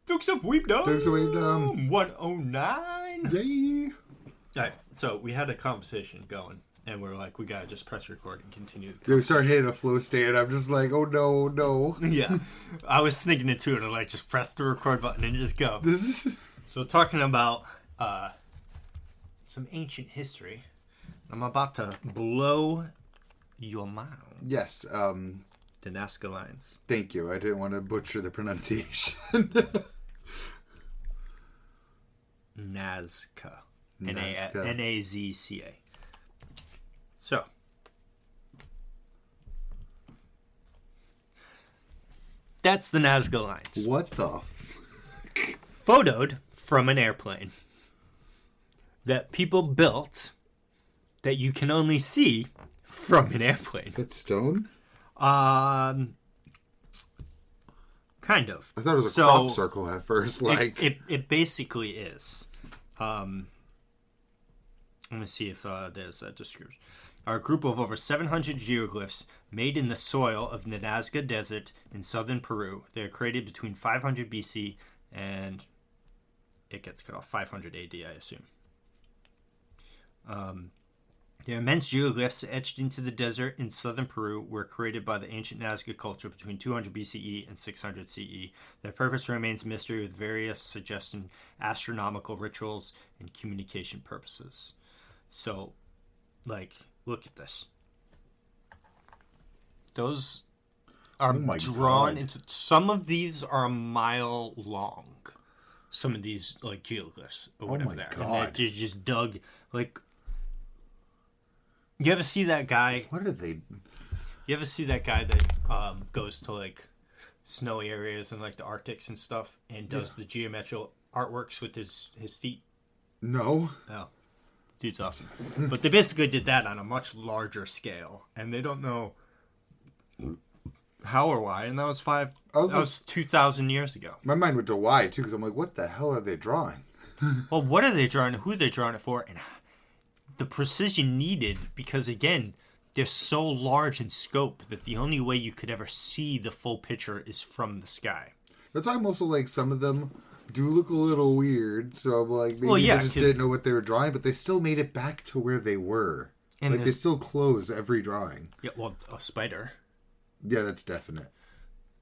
Dukes of Weebdom. Dukes of Weebdom. 109. Yay. All right, so we had a conversation going, and we're like, we gotta just press record and continue the Yeah, we conversation. start hitting a flow state, and I'm just like, oh no. Yeah, I was thinking it too, to like just press the record button and just go. This is... So talking about some ancient history, I'm about to blow your mind. Yes, The Nazca Lines. thank you. I didn't want to butcher the pronunciation. Nazca. Nazca. Nazca. So, that's the Nazca Lines. What the Photoed from an airplane that people built that you can only see from an airplane. Is that stone? Kind of. I thought it was a crop circle at first. Like It basically is. Let me see if there's a description. A group of over 700 geoglyphs made in the soil of the Nazca Desert in southern Peru. They are created between 500 BC and it gets cut off 500 AD, I assume. The immense geoglyphs etched into the desert in southern Peru were created by the ancient Nazca culture between 200 BCE and 600 CE. Their purpose remains a mystery, with various suggesting astronomical rituals and communication purposes. So, like, look at this. Those are drawn into... Some of these are a mile long. Some of these, like, geoglyphs or whatever they are. And they're just dug, like... You ever see that guy? What are they? You ever see that guy that goes to like snowy areas and like the Arctics and stuff and does the geometrical artworks with his feet? No. Oh, dude's awesome. But they basically did that on a much larger scale, and they don't know how or why. And that was 2,000 years ago. My mind went to why too, because I'm like, what the hell are they drawing? Well, what are they drawing? Who are they drawing it for? And the precision needed, because again, they're so large in scope that the only way you could ever see the full picture is from the sky. That's why I'm also like, some of them do look a little weird, so I'm like, maybe they just didn't know what they were drawing, but they still made it back to where they were. And like, they still close every drawing. Yeah, well, a spider. Yeah, that's definite.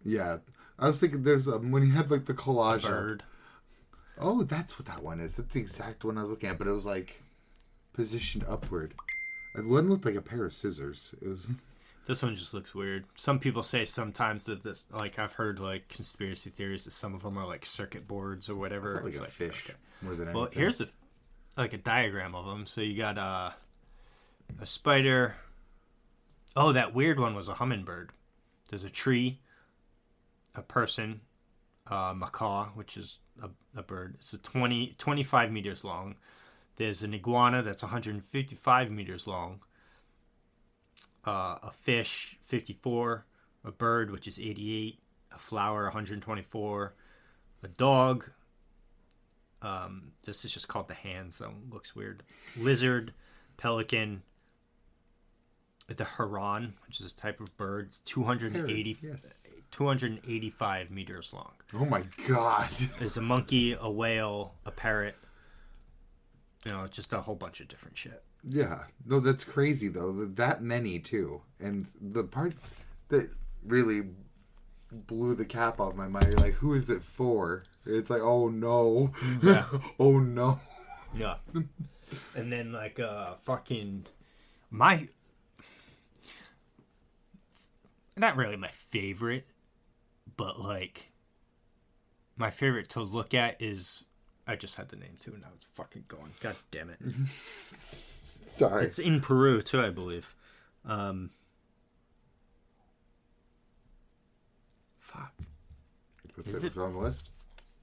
Yeah. I was thinking there's, when he had like the collage. The bird. Oh, that's what that one is. That's the exact one I was looking at, but it was like positioned upward. One looked like a pair of scissors. It was. This one just looks weird. Some people say sometimes that this, like, I've heard like conspiracy theories that some of them are like circuit boards or whatever. Like a fish more than anything. Well, here's a diagram of them. So you got a spider. Oh, that weird one was a hummingbird. There's a tree, a person, a macaw, which is a bird. It's 25 meters long. There's an iguana that's 155 meters long. A fish, 54. A bird, which is 88. A flower, 124. A dog. This is just called the hand, so it looks weird. Lizard, pelican. The heron, which is a type of bird, 285 meters long. Oh my god. There's a monkey, a whale, a parrot. You know, just a whole bunch of different shit. Yeah. No, that's crazy, though. That many, too. And the part that really blew the cap off my mind, you're like, who is it for? It's like, oh, no. Yeah. Oh, no. Yeah. And then, like, not really my favorite, but, like, my favorite to look at is... I just had the name too, and now it's fucking going. God damn it. Sorry. It's in Peru too, I believe. Fuck. Is it on the list?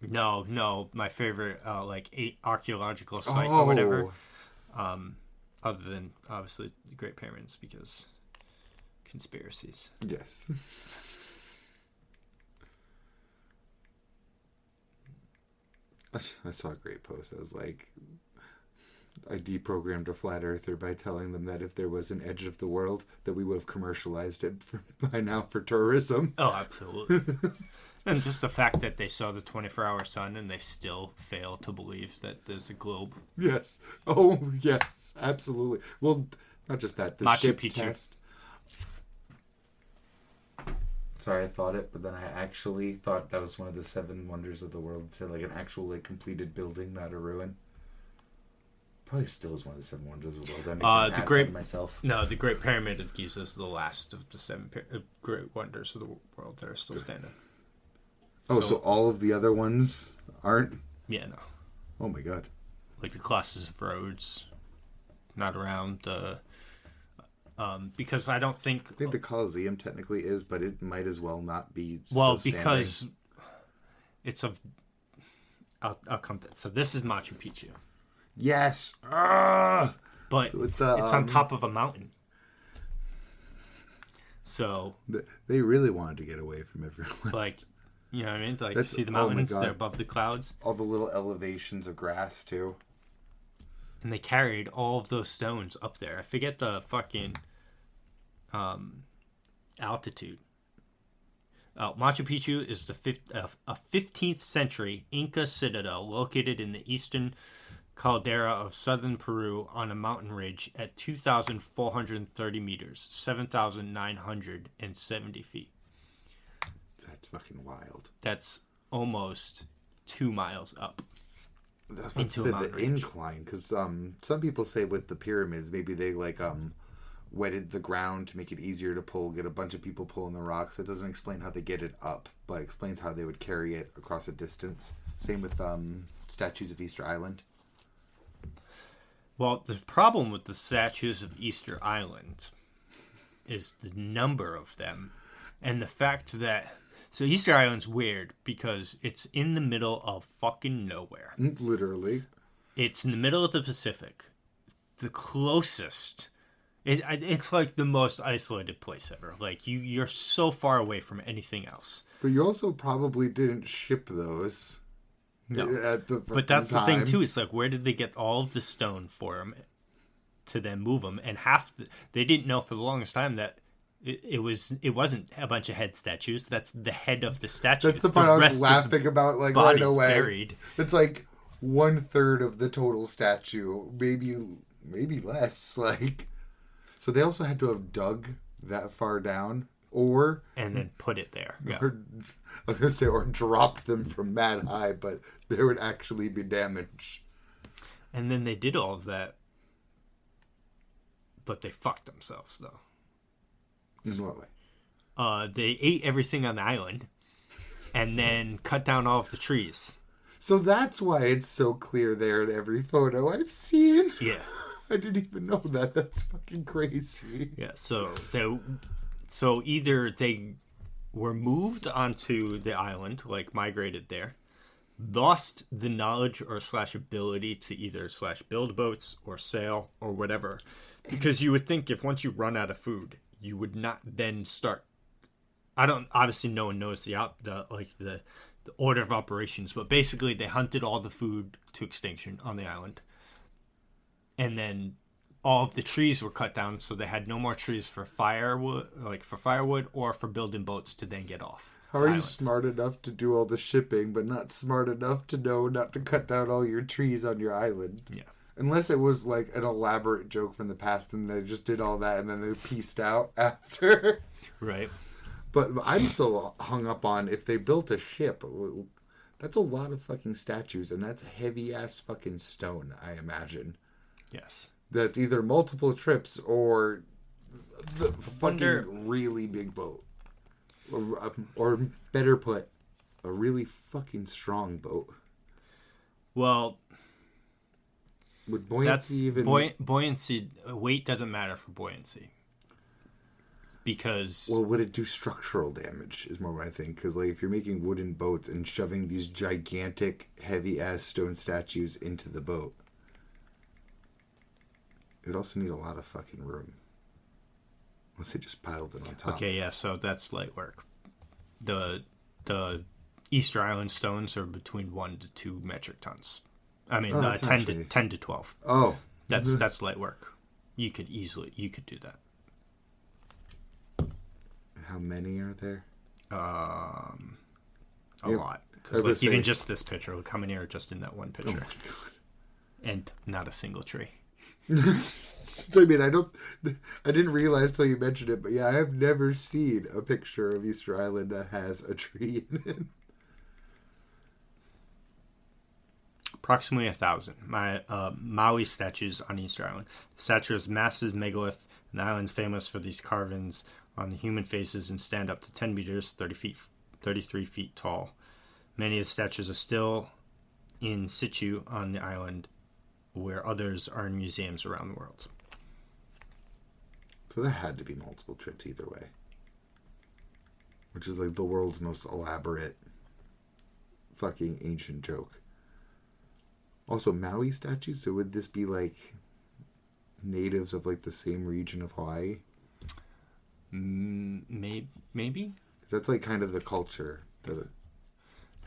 No. My favorite, archaeological site or whatever. Other than, obviously, the Great Pyramids, because conspiracies. Yes. I saw a great post that was like, I deprogrammed a flat earther by telling them that if there was an edge of the world, that we would have commercialized it by now for tourism. Oh, absolutely. And just the fact that they saw the 24-hour sun and they still fail to believe that there's a globe. Yes. Oh, yes. Absolutely. Well, not just that. The Machu ship Picchu. test. Sorry, I thought it, but then I actually thought that was one of the 7 wonders of the world. It said like an actual like completed building, not a ruin. Probably still is one of the 7 wonders of the world. I'm making an ass out of myself. No, the Great Pyramid of Giza is the last of the 7 great wonders of the world that are still standing. Oh, so all of the other ones aren't? Yeah, no. Oh my god. Like the Colossus of Rhodes, not around. Because I don't think... I think the Colosseum technically is, but it might as well not be Well, still because it's of... I'll come to it. So this is Machu Picchu. Yes! But it's on top of a mountain. So... They really wanted to get away from everyone. Like, you know what I mean? Like, see the mountains? They're above the clouds. All the little elevations of grass, too. And they carried all of those stones up there. I forget the fucking altitude. Machu Picchu is a 15th century Inca citadel located in the eastern caldera of southern Peru on a mountain ridge at 2,430 meters, 7,970 feet. That's fucking wild. That's almost 2 miles up. That's what into the incline, because some people say with the pyramids, maybe they like wetted the ground to make it easier to pull, get a bunch of people pulling the rocks. It doesn't explain how they get it up, but explains how they would carry it across a distance. Same with statues of Easter Island. Well, the problem with the statues of Easter Island is the number of them and the fact that... So Easter Island's weird because it's in the middle of fucking nowhere. Literally. It's in the middle of the Pacific. The closest... It's like the most isolated place ever. Like, you're so far away from anything else. But you also probably didn't ship those. No. At the but that's time. The thing, too. It's like, where did they get all of the stone for them to then move them? And they didn't know for the longest time that it wasn't a bunch of head statues. That's the head of the statue. That's the part I was laughing about, like, right away. Buried. It's like 1/3 of the total statue. Maybe less, like... So they also had to have dug that far down, and then put it there. Yeah. I was gonna say, or dropped them from mad high, but there would actually be damage. And then they did all of that, but they fucked themselves though. In what way? They ate everything on the island, and then cut down all of the trees. So that's why it's so clear there in every photo I've seen. Yeah. I didn't even know that. That's fucking crazy. Yeah, so either they were moved onto the island, like migrated there, lost the knowledge or / ability to either / build boats or sail or whatever. Because you would think if once you run out of food, you would not then start. Obviously no one knows the order of operations, but basically they hunted all the food to extinction on the island. And then all of the trees were cut down, so they had no more trees for firewood or for building boats to then get off. How are you smart enough to do all the shipping, but not smart enough to know not to cut down all your trees on your island? Yeah. Unless it was like an elaborate joke from the past and they just did all that and then they pieced out after. Right. But I'm so hung up on if they built a ship, that's a lot of fucking statues and that's heavy ass fucking stone, I imagine. Yes. That's either multiple trips or the fucking really big boat. Or better put, a really fucking strong boat. Well, would buoyancy buoyancy, weight doesn't matter for buoyancy. Because... Well, would it do structural damage is more what I think. Because like, if you're making wooden boats and shoving these gigantic, heavy-ass stone statues into the boat, it would also need a lot of fucking room. Unless they just piled it on top. Okay, yeah, so that's light work. The Easter Island stones are between 1 to 2 metric tons. I mean, 10 to 12. Oh. That's light work. You could do that. How many are there? A lot. Because even just this picture, look how many are just in that one picture. Oh my God. And not a single tree. I mean, I didn't realize till you mentioned it, but yeah, I have never seen a picture of Easter Island that has a tree in it. Approximately 1,000 Maui statues on Easter Island. The statue is massive megalith, and the island's famous for these carvings on the human faces and stand up to 10 meters, 33 feet tall. Many of the statues are still in situ on the island, where others are in museums around the world. So there had to be multiple trips either way. Which is like the world's most elaborate fucking ancient joke. Also, Maui statues, so would this be like natives of like the same region of Hawaii? Maybe? Because that's like kind of the culture.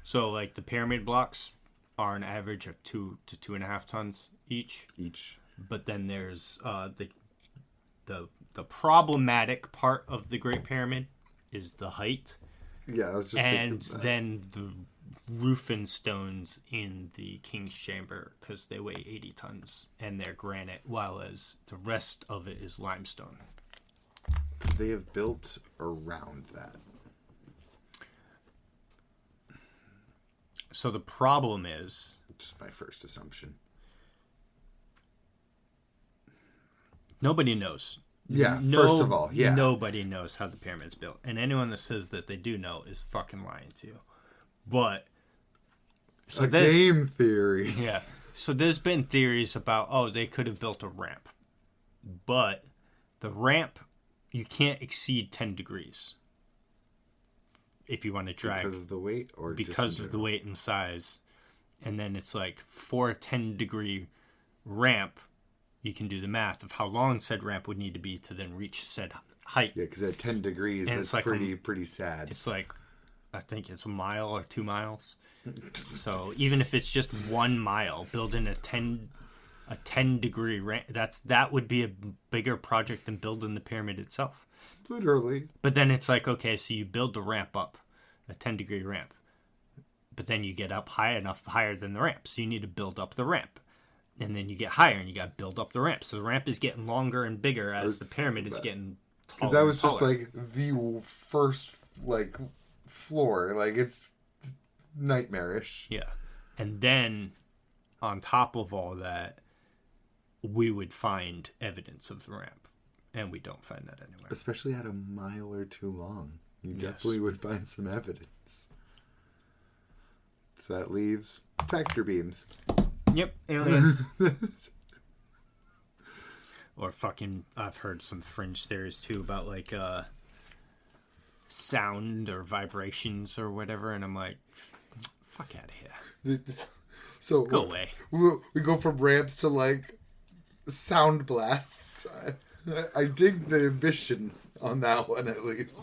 So like the pyramid blocks are an average of 2 to 2.5 tons each. But then there's the problematic part of the Great Pyramid is the height. Yeah, I was just and then the roof and stones in the King's Chamber, because they weigh 80 tons and they're granite, while as the rest of it is limestone. They have built around that. So the problem is, just my first assumption, nobody knows. Yeah, first of all, yeah. Nobody knows how the pyramid's built. And anyone that says that they do know is fucking lying to you. But so game theory. Yeah. So there's been theories about, they could have built a ramp. But the ramp, you can't exceed 10 degrees if you want to drag. Because of the weight? Or because of the weight and size. And then it's like, for a 10-degree ramp, you can do the math of how long said ramp would need to be to then reach said height. Yeah, because at 10 degrees, that's like pretty sad. It's like, I think it's a mile or 2 miles. So even if it's just 1 mile, building a 10-degree ramp, that would be a bigger project than building the pyramid itself. Literally. But then it's like, okay, so you build the ramp up, a 10-degree ramp. But then you get up higher than the ramp. So you need to build up the ramp. And then you get higher and you got to build up the ramp. So the ramp is getting longer and bigger as the pyramid is getting taller. That was just like the first floor. Like it's nightmarish. Yeah. And then on top of all that, we would find evidence of the ramp. And we don't find that anywhere. Especially at a mile or 2 long. You definitely would find some evidence. So that leaves tractor beams. Yep, aliens. Or fucking, I've heard some fringe theories too about like sound or vibrations or whatever, and I'm like, fuck out of here. So go away. We go from ramps to like sound blasts. I dig the ambition on that one at least.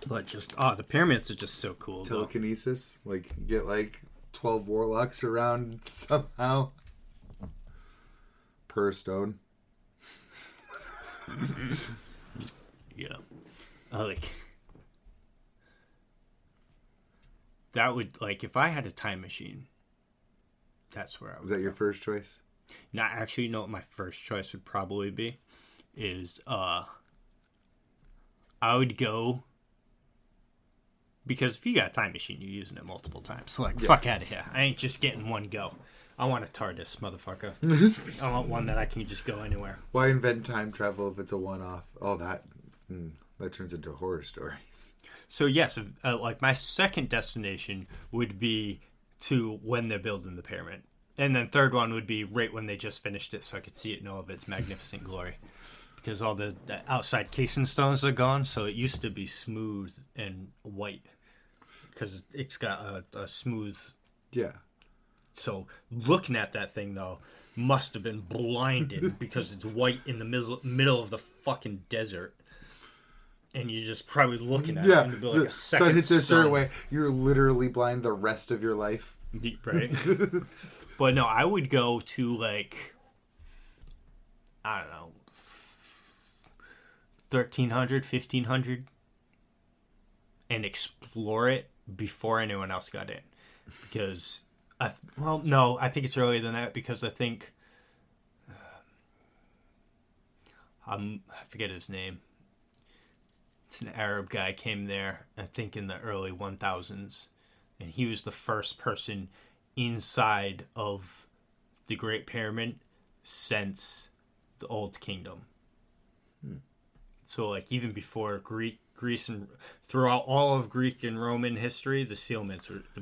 But just the pyramids are just so cool. Telekinesis, like get like 12 warlocks around somehow per stone. Yeah. That would, like, if I had a time machine, that's where I would. Is that your first choice? No, actually, you know what my first choice would probably be? Is, I would go, because if you got a time machine, you're using it multiple times. So, like, fuck out of here. I ain't just getting one go. I want a TARDIS, motherfucker. I want one that I can just go anywhere. Why invent time travel if it's a one-off? Oh, that turns into horror stories. So, yes, like, my second destination would be to when they're building the pyramid. And then third one would be right when they just finished it so I could see it in all of its magnificent glory. Because all the outside casing stones are gone, so it used to be smooth and white. Because it's got a smooth... Yeah. So looking at that thing, though, must have been blinded because it's white in the middle of the fucking desert. And you're just probably looking at it and it'd be like a second sun hits a sun. certain way. You're literally blind the rest of your life. Right. But no, I would go to like, I don't know, 1300, 1500 and explore it before anyone else got in. Because, I think it's earlier than that because I think, I forget his name. It's an Arab guy came there, I think in the early 1000s. And he was the first person inside of the Great Pyramid since the Old Kingdom. So, like, even before Greece and throughout all of Greek and Roman history, the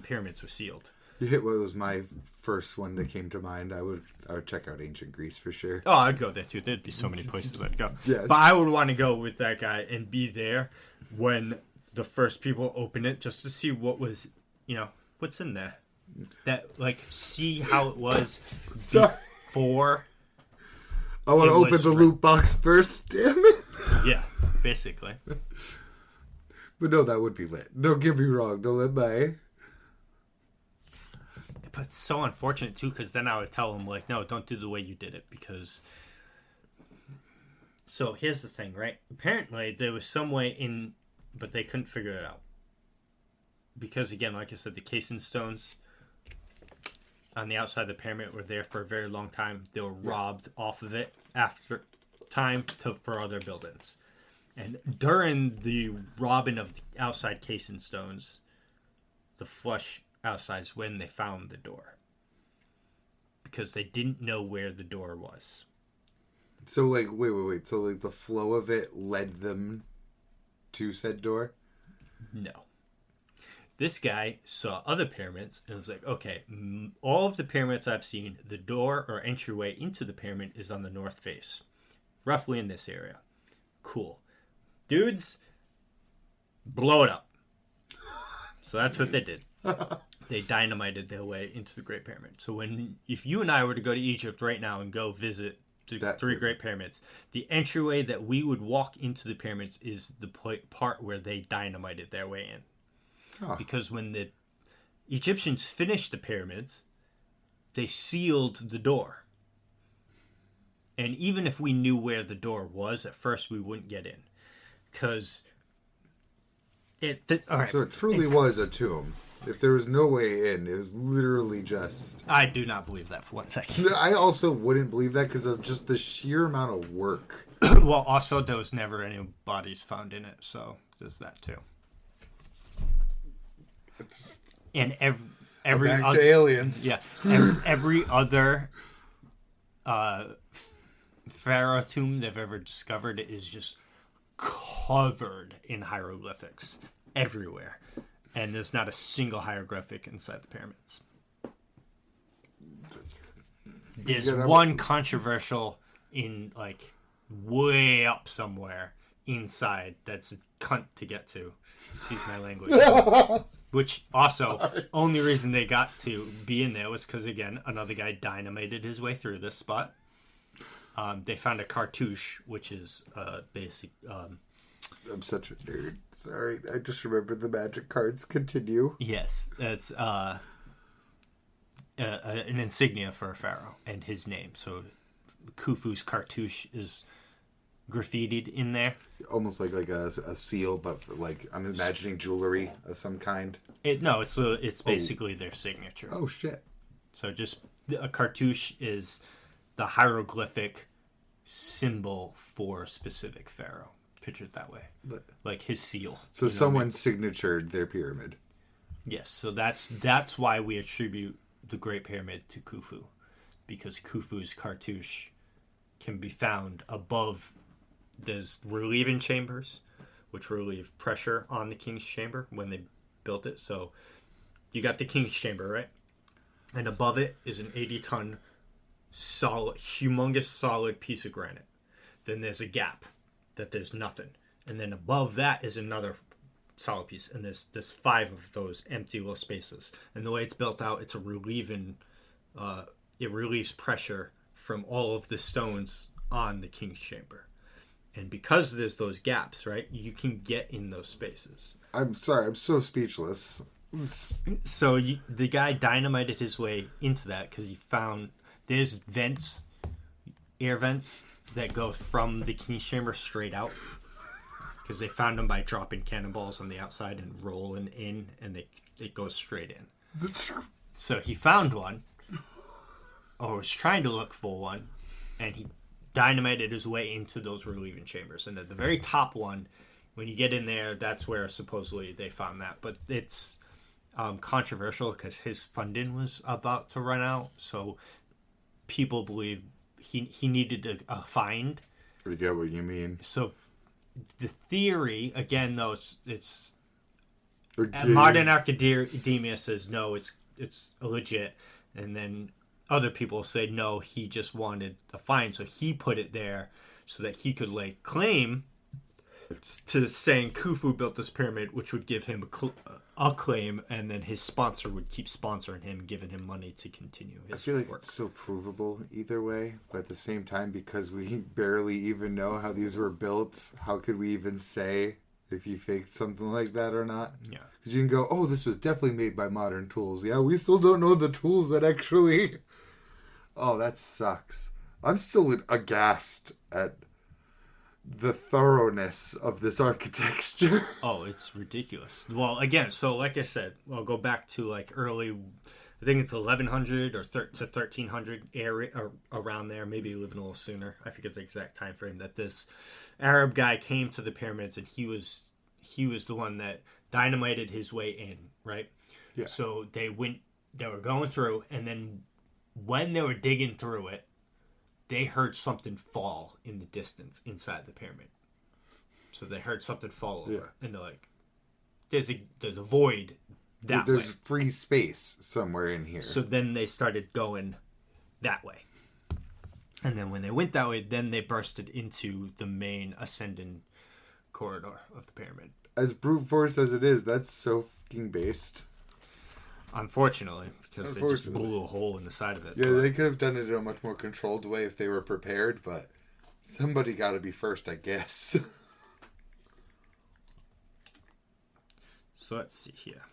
pyramids were sealed. You hit what was my first one that came to mind. I would check out ancient Greece for sure. Oh, I'd go there too. There'd be so many places I'd go. Yes. But I would want to go with that guy and be there when the first people open it just to see what was, what's in there. That, like, see how it was before. I want to open the loot box first, damn it. Yeah, basically. But no, that would be lit. Don't get me wrong. Don't let my... But it's so unfortunate, too, because then I would tell them, like, no, don't do the way you did it, because... So, here's the thing, right? Apparently, there was some way in, but they couldn't figure it out. Because, again, like I said, the casing stones on the outside of the pyramid were there for a very long time. They were robbed off of it after time for other buildings. And during the robbing of the outside casing stones, the flush outside is when they found the door. Because they didn't know where the door was. So, like, wait. So, like, the flow of it led them to said door? No. This guy saw other pyramids and was like, okay, all of the pyramids I've seen, the door or entryway into the pyramid is on the north face. Roughly in this area. Cool. Dudes, blow it up. So that's what they did. They dynamited their way into the Great Pyramid. So if you and I were to go to Egypt right now and go visit the three Great Pyramids, the entryway that we would walk into the pyramids is the part where they dynamited their way in. Huh. Because when the Egyptians finished the pyramids, they sealed the door. And even if we knew where the door was, at first we wouldn't get in. Because So it truly was a tomb. If there was no way in, it was literally just... I do not believe that for 1 second. I also wouldn't believe that because of just the sheer amount of work. Well, also, there was never any bodies found in it, so there's that too. And every back other, to aliens. Yeah, every other pharaoh tomb they've ever discovered is just covered in hieroglyphics everywhere, and there's not a single hieroglyphic inside the pyramids. There's one controversial in like way up somewhere inside that's a cunt to get to. Excuse my language. Which also, only reason they got to be in there was because, again, another guy dynamited his way through this spot. They found a cartouche, which is basic... I'm such a nerd. Sorry, I just remembered the magic cards. Continue. Yes, that's an insignia for a pharaoh and his name. So Khufu's cartouche is graffitied in there. Almost like a seal, but like I'm imagining jewelry of some kind. It's basically their signature. Oh shit! So just a cartouche is the hieroglyphic symbol for a specific pharaoh. Picture it that way, like his seal. So someone signatured their pyramid. Yes, so that's why we attribute the Great Pyramid to Khufu, because Khufu's cartouche can be found above. There's relieving chambers, which relieve pressure on the king's chamber when they built it. So you got the king's chamber, right? And above it is an 80-ton solid, humongous solid piece of granite. Then there's a gap that there's nothing. And then above that is another solid piece. And there's 5 of those empty little spaces. And the way it's built out, it's a relieving, it relieves pressure from all of the stones on the king's chamber. And because there's those gaps, right, you can get in those spaces. I'm sorry, I'm so speechless. So the guy dynamited his way into that because he found there's vents, air vents that go from the king's chamber straight out. Because they found them by dropping cannonballs on the outside and rolling in, and it goes straight in. So he found one, or was trying to look for one, and he dynamited his way into those relieving chambers. And at the very top one, when you get in there, that's where supposedly they found that. But it's controversial because his funding was about to run out, so people believe he needed a find. I get what you mean. So the theory, again, though, it's modern academia says no, it's legit, and then other people say no, he just wanted a find, so he put it there so that he could lay claim to saying Khufu built this pyramid, which would give him a claim, and then his sponsor would keep sponsoring him, giving him money to continue his work. I feel like it's so provable either way, but at the same time, because we barely even know how these were built, how could we even say if you faked something like that or not? Yeah. Because you can go, oh, this was definitely made by modern tools. Yeah, we still don't know the tools that actually... Oh, that sucks. I'm still aghast at the thoroughness of this architecture. Oh, it's ridiculous. Well, again, so like I said, I'll go back to like early, I think it's 1100 or to 1300 area or around there, maybe even a little sooner. I forget the exact time frame that this Arab guy came to the pyramids, and he was the one that dynamited his way in, right? Yeah. So they were going through, and then when they were digging through it, they heard something fall in the distance inside the pyramid. So they heard something fall over, and they're like, "There's a void that way. There's free space somewhere in here." So then they started going that way, and then when they went that way, then they bursted into the main ascending corridor of the pyramid. As brute force as it is, that's so fucking based. Unfortunately, because they just blew a hole in the side of it. Yeah, they could have done it in a much more controlled way if they were prepared, but somebody got to be first, I guess. So let's see here.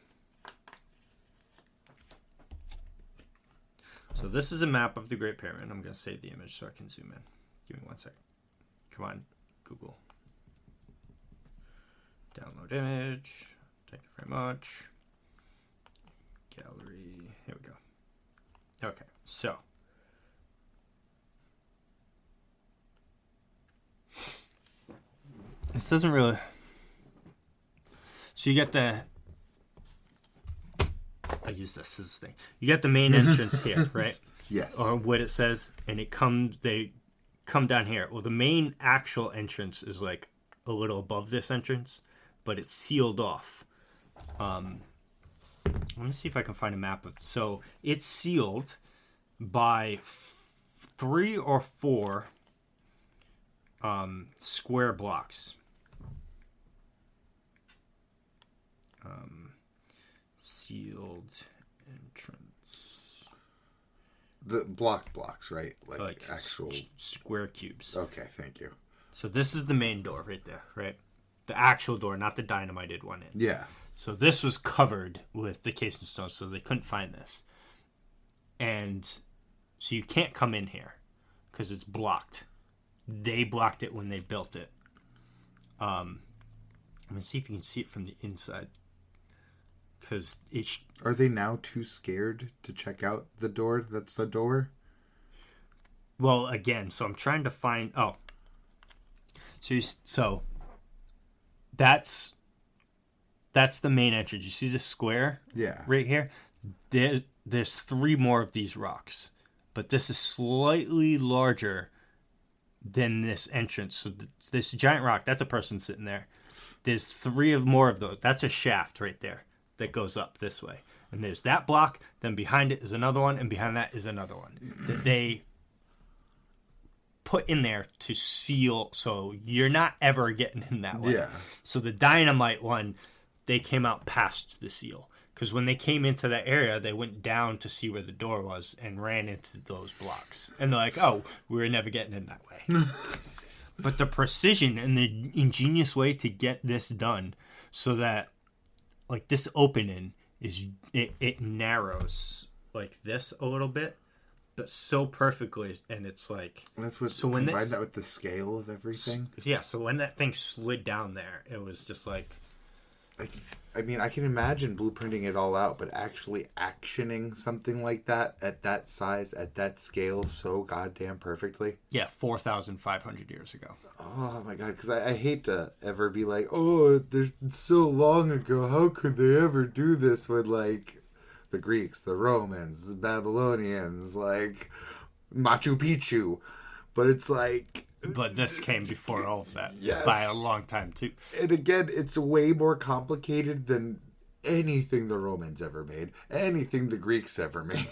So this is a map of the Great Pyramid. I'm going to save the image so I can zoom in. Give me 1 second. Come on, Google. Download image. Thank you very much. Gallery. Here we go. Okay, so this doesn't really. So you get the. I use this as a thing. You get the main entrance here, right? Yes. Or what it says, and it comes. They come down here. Well, the main actual entrance is like a little above this entrance, but it's sealed off. Let me see if I can find a map of. So it's sealed by 3 or 4 square blocks. Sealed entrance. The blocks, right? Like actual square cubes. Okay, thank you. So this is the main door right there, right? The actual door, not the dynamited one in. Yeah. So this was covered with the casing stones, so they couldn't find this. And so you can't come in here because it's blocked. They blocked it when they built it. I'm going to see if you can see it from the inside. Because Are they now too scared to check out the door that's the door? Well, again, so I'm trying to find... Oh. So that's the main entrance. You see this square? Yeah. Right here? There's 3 more of these rocks. But this is slightly larger than this entrance. So this giant rock, that's a person sitting there. There's 3 more of those. That's a shaft right there that goes up this way. And there's that block. Then behind it is another one. And behind that is another one. That they put in there to seal. So you're not ever getting in that way. Yeah. So the dynamite one... They came out past the seal. Because when they came into that area, they went down to see where the door was and ran into those blocks. And they're like, oh, we were never getting in that way. But the precision and the ingenious way to get this done so that, like, this opening is it narrows like this a little bit, but so perfectly, and it's like that's what. So when combine that with the scale of everything. Yeah. So when that thing slid down there, it was just like. I mean, I can imagine blueprinting it all out, but actually actioning something like that at that size, at that scale, so goddamn perfectly. Yeah, 4,500 years ago. Oh my god, because I hate to ever be like, oh, there's so long ago, how could they ever do this with, like, the Greeks, the Romans, the Babylonians, like, Machu Picchu. But it's like... But this came before all of that. Yes. By a long time, too. And again, it's way more complicated than anything the Romans ever made. Anything the Greeks ever made.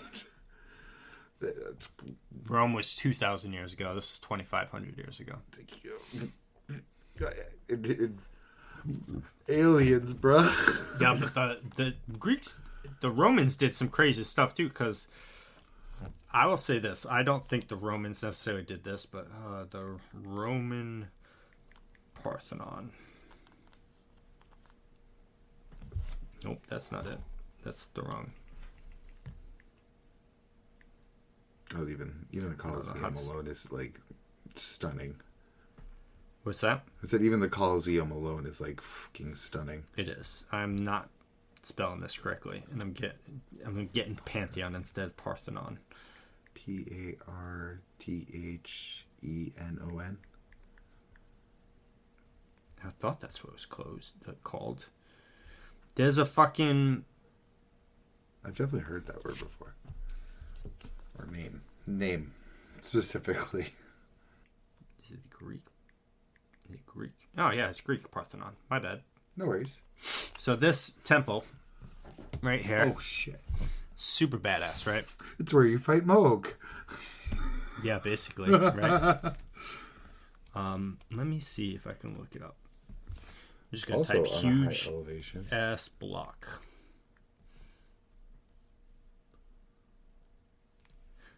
Rome was 2,000 years ago. This is 2,500 years ago. Aliens, bro. Yeah, but the Greeks, the Romans did some crazy stuff, too, because... I will say this. I don't think the Romans necessarily did this, but the Roman Parthenon. Nope, that's not it. That's the wrong. Oh, even the Colosseum alone is, like, stunning. What's that? I said even the Colosseum alone is, like, fucking stunning. It is. I'm not spelling this correctly, and I'm getting Pantheon instead of Parthenon. Parthenon. I thought that's what it was called. There's a fucking... I've definitely heard that word before. Or name specifically. Is it Greek? Is it Greek? Oh yeah, it's Greek Parthenon. My bad. No worries. So this temple right here. Oh shit. Super badass, right? It's where you fight Moog. Yeah, basically, right? Let me see if I can look it up. I'm just gonna type huge ass block.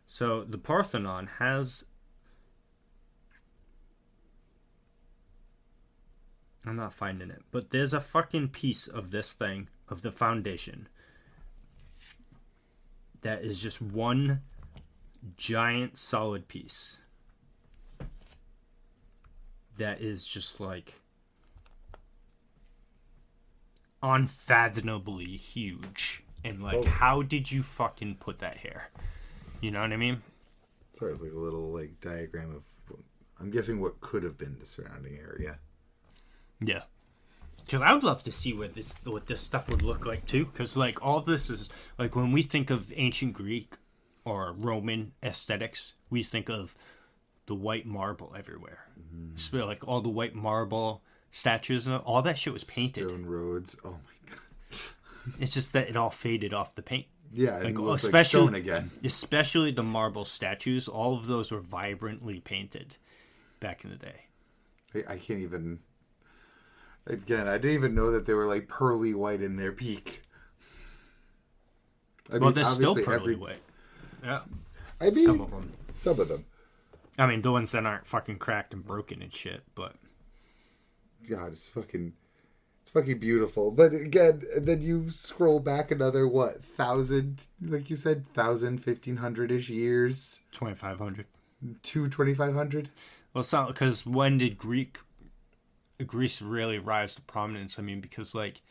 So the Parthenon has... I'm not finding it, but there's a fucking piece of this thing, of the foundation, that is just one giant solid piece that is just like unfathomably huge, and like, how did you fucking put that here? You know what I mean? Sorry, it's like a little like diagram of, I'm guessing, what could have been the surrounding area. Yeah. Because I would love to see what this stuff would look like too. Because like all this is like, when we think of ancient Greek or Roman aesthetics, we think of the white marble everywhere. Mm-hmm. So like all the white marble statues and all that shit was painted. Stone roads. Oh my god. It's just that it all faded off the paint. Yeah, and like, looks like stone again. Especially the marble statues. All of those were vibrantly painted back in the day. I can't even. Again, I didn't even know that they were like pearly white in their peak. Well, they're still pearly white. Yeah. I mean, some of them. Some of them. I mean, the ones that aren't fucking cracked and broken and shit, but... God, it's fucking beautiful. But again, then you scroll back another, 1,000, like you said, 1,000, 1,500-ish years? 2,500. 2,500? Well, it's not, because when did Greece really rise to prominence? I mean, because, like,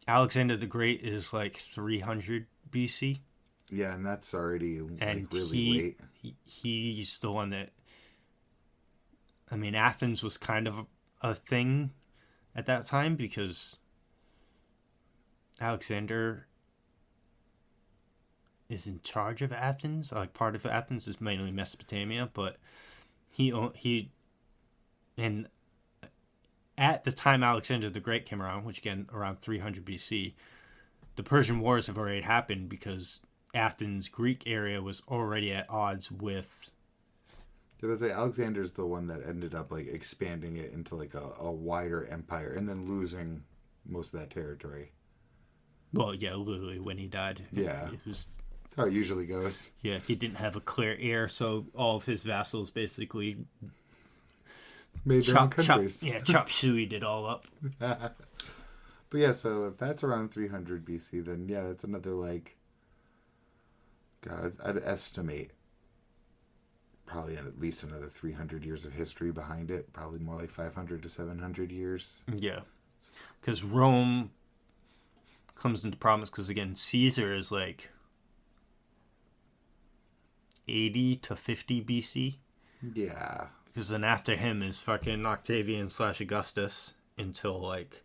Alexander the Great is, like, 300 BC. Yeah, and that's already, like, really late. He's the one that... I mean, Athens was kind of a thing at that time, because Alexander is in charge of Athens. Like, part of Athens is mainly Mesopotamia, but he and at the time Alexander the Great came around, which again around 300 BC, the Persian Wars have already happened, because Athens Greek area was already at odds with... Did I say Alexander's the one that ended up like expanding it into like a wider empire and then losing most of that territory? Well, yeah, literally when he died. Yeah. It was... how it usually goes. Yeah, he didn't have a clear heir, so all of his vassals basically made their own countries. Chop sueyed it all up. But But yeah, so if that's around 300 BC, then yeah, that's another like. God, I'd estimate probably at least another 300 years of history behind it. Probably more like 500 to 700 years. Yeah, because Rome comes into problems because again, Caesar is like 80 to 50 BC. Yeah. Because then after him is fucking Octavian / Augustus until like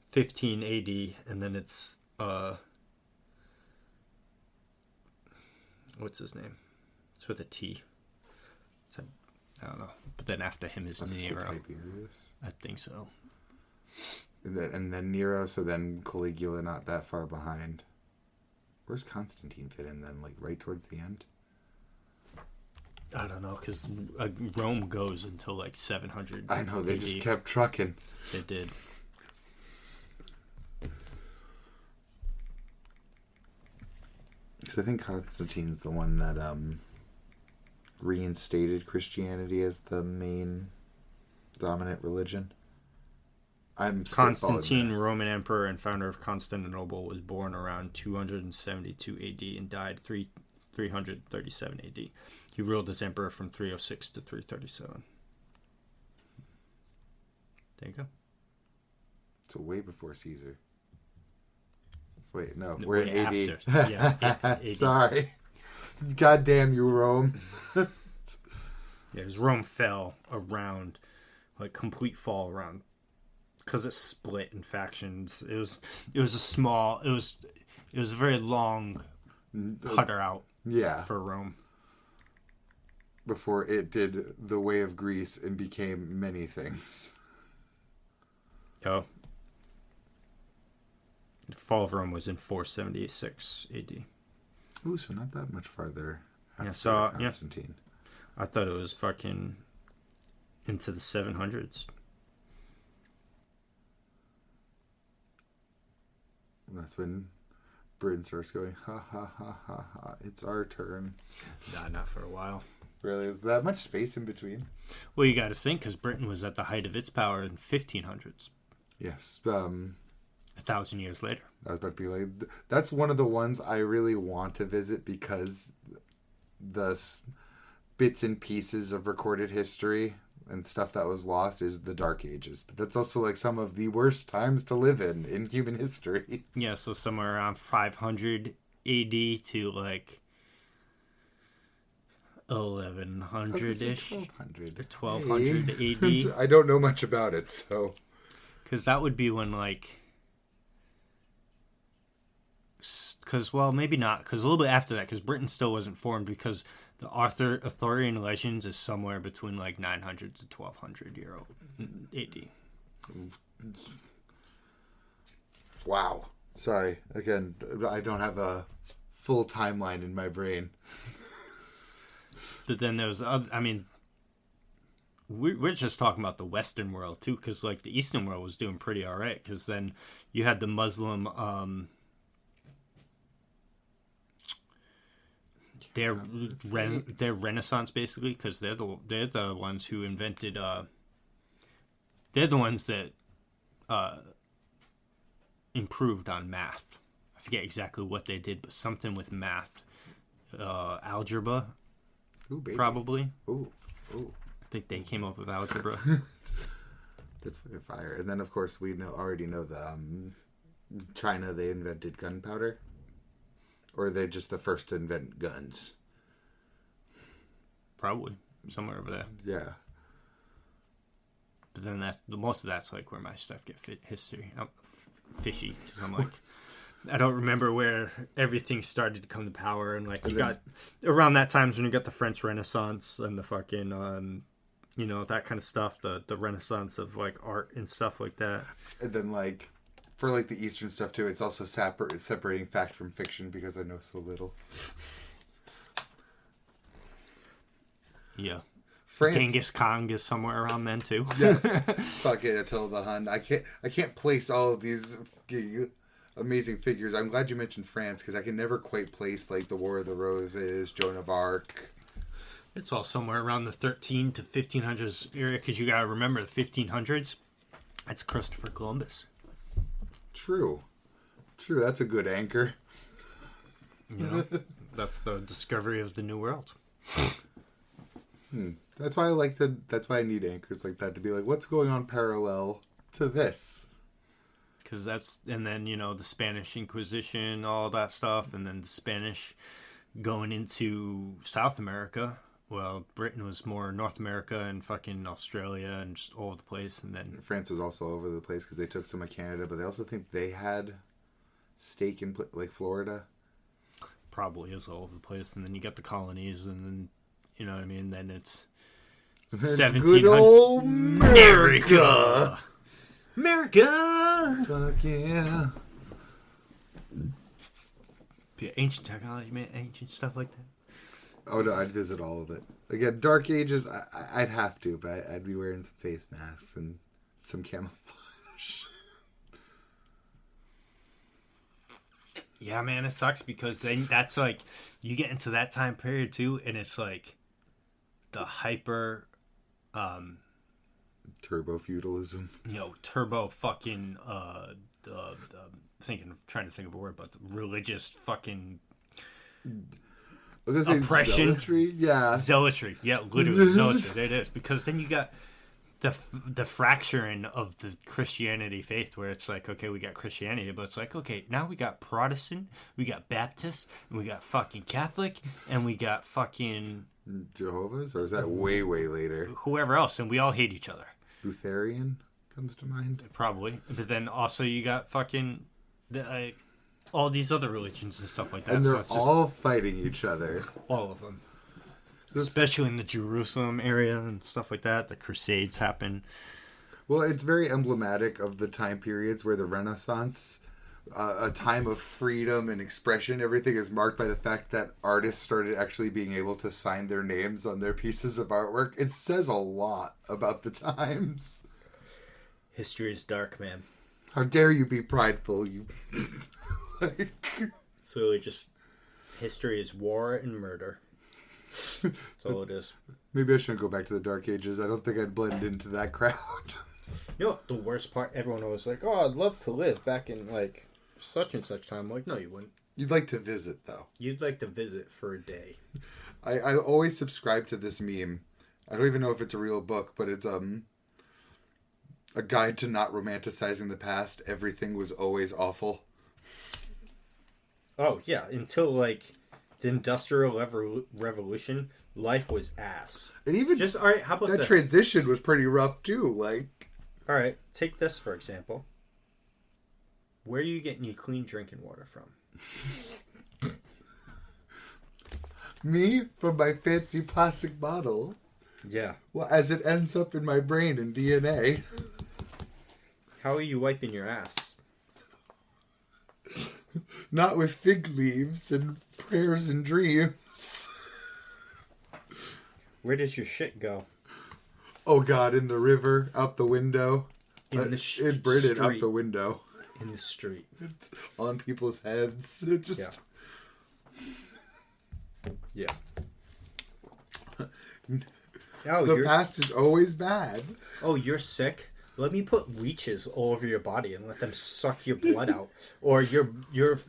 15 AD, and then it's what's his name? It's with a T. I don't know. But then after him is Nero. Tiberius? I think so. And then Nero, so then Caligula not that far behind. Where's Constantine fit in then? Like right towards the end? I don't know, because Rome goes until like 700. I know, they AD. just kept trucking. They did. Because I think Constantine's the one that reinstated Christianity as the main dominant religion. Constantine, Roman emperor and founder of Constantinople, was born around 272 AD and died 337 AD. He ruled as emperor from 306 to 337. There you go. So way before Caesar. Wait, no, we're in AD. After. Yeah, AD. Sorry. God damn you, Rome. Yeah, because Rome fell around, like complete fall around, because it split in factions. It was a very long putter out. Yeah. For Rome. Before it did the way of Greece and became many things. Oh. The fall of Rome was in 476 AD. Ooh, so not that much farther after Constantine. Yeah. I thought it was fucking into the 700s. And that's when Britain starts going, ha ha ha ha ha, it's our turn. Nah, not for a while. Really? Is that much space in between? Well, you got to think, because Britain was at the height of its power in 1500s. Yes. 1,000 years later. I was about to be like, that's one of the ones I really want to visit because the bits and pieces of recorded history and stuff that was lost is the Dark Ages. But that's also like some of the worst times to live in human history. Yeah, so somewhere around 500 AD to like 1100-ish. 1200 AD. I don't know much about it, so. Because that would be when like... Because, well, maybe not. Because a little bit after that, because Britain still wasn't formed, because the Arthurian Legends is somewhere between like 900 to 1200 year old AD. Wow. Sorry. Again, I don't have a full timeline in my brain. But then there's other, I mean, we're just talking about the Western world too, because like the Eastern world was doing pretty all right. Because then you had the Muslim, their Renaissance basically, because they're the ones who invented. They're the ones that improved on math. I forget exactly what they did, but something with math, algebra. Ooh, baby. Probably. Ooh. I think they came up with algebra. That's fucking fire. And then, of course, we already know the China. They invented gunpowder, or are they just the first to invent guns? Probably somewhere over there. Yeah. But then most of that's like where my stuff get history. I'm fishy because I'm like. I don't remember where everything started to come to power, and like you got around that times when you got the French Renaissance and the fucking that kind of stuff, the Renaissance of like art and stuff like that. And then like for like the Eastern stuff too, it's also separating fact from fiction because I know so little. Yeah. France. Genghis Khan is somewhere around then too. Yes. Fucking Attila the Hun. I can't place all of these amazing figures. I'm glad you mentioned France because I can never quite place like the War of the Roses, Joan of Arc. It's all somewhere around the 13 to 1500s area because you gotta remember the 1500s. That's Christopher Columbus. True. That's a good anchor. You know, that's the discovery of the new world. That's why I need anchors like that to be like, what's going on parallel to this? Because and then, the Spanish Inquisition, all that stuff, and then the Spanish going into South America. Well, Britain was more North America and fucking Australia and just all over the place. And then France was also all over the place because they took some of Canada, but they also think they had stake in like Florida. Probably is all over the place. And then you got the colonies, and then, you know what I mean? Then it's 1700. Good old America. America! Fuck yeah. Ancient technology, man. Ancient stuff like that. Oh, no, I'd visit all of it. Again, Dark Ages, I'd have to, but I'd be wearing some face masks and some camouflage. Yeah, man, it sucks because then that's like, you get into that time period too, and it's like the hyper... turbo feudalism. Turbo fucking, trying to think of a word, but the religious fucking... oppression. Zealotry? Yeah. Zealotry. Yeah, literally zealotry. There it is. Because then you got the fracturing of the Christianity faith where it's like, okay, we got Christianity, but it's like, okay, now we got Protestant, we got Baptist, and we got fucking Catholic, and we got fucking... Jehovah's? Or is that way, way later? Whoever else, and we all hate each other. Lutheran comes to mind? Probably. But then also you got fucking... all these other religions and stuff like that. And they're all fighting each other. All of them. Especially in the Jerusalem area and stuff like that. The Crusades happen. Well, it's very emblematic of the time periods where the Renaissance, a time of freedom and expression, everything is marked by the fact that artists started actually being able to sign their names on their pieces of artwork. It says a lot about the times. History is dark, man. How dare you be prideful, you... It's literally just history is war and murder. That's all it is. Maybe I shouldn't go back to the Dark Ages. I don't think I'd blend into that crowd. You know what the worst part? Everyone was like, "Oh, I'd love to live back in like such and such time." I'm like, no, you wouldn't. You'd like to visit, though. You'd like to visit for a day. I always subscribe to this meme. I don't even know if it's a real book, but it's a guide to not romanticizing the past. Everything was always awful. Oh, yeah. Until, like, the Industrial Revolution, life was ass. And even just, all right, how about that this? transition was pretty rough, too. Like, all right, take this, for example. Where are you getting your clean drinking water from? Me? From my fancy plastic bottle? Yeah. Well, as it ends up in my brain and DNA. How are you wiping your ass? Not with fig leaves and prayers and dreams. Where does your shit go? Oh God, in the river, out the window. In Britain, street. out the window. In the street. It's on people's heads. It just... Yeah. The past is always bad. Oh, you're sick? Let me put leeches all over your body and let them suck your blood out. Or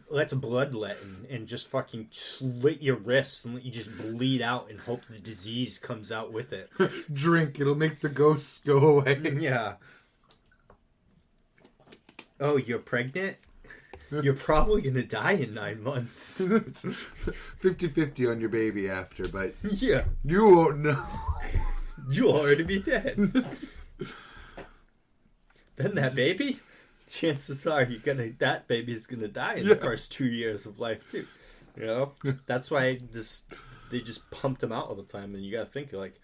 let's bloodletting and just fucking slit your wrists and let you just bleed out and hope the disease comes out with it. Drink, it'll make the ghosts go away. Yeah. Oh, you're pregnant? You're probably going to die in 9 months. 50-50 on your baby after, but yeah, you won't know. You'll already be dead. Then that baby, chances are that baby's gonna die in the first 2 years of life too. You know, that's why they just pumped him out all the time, and you gotta think like,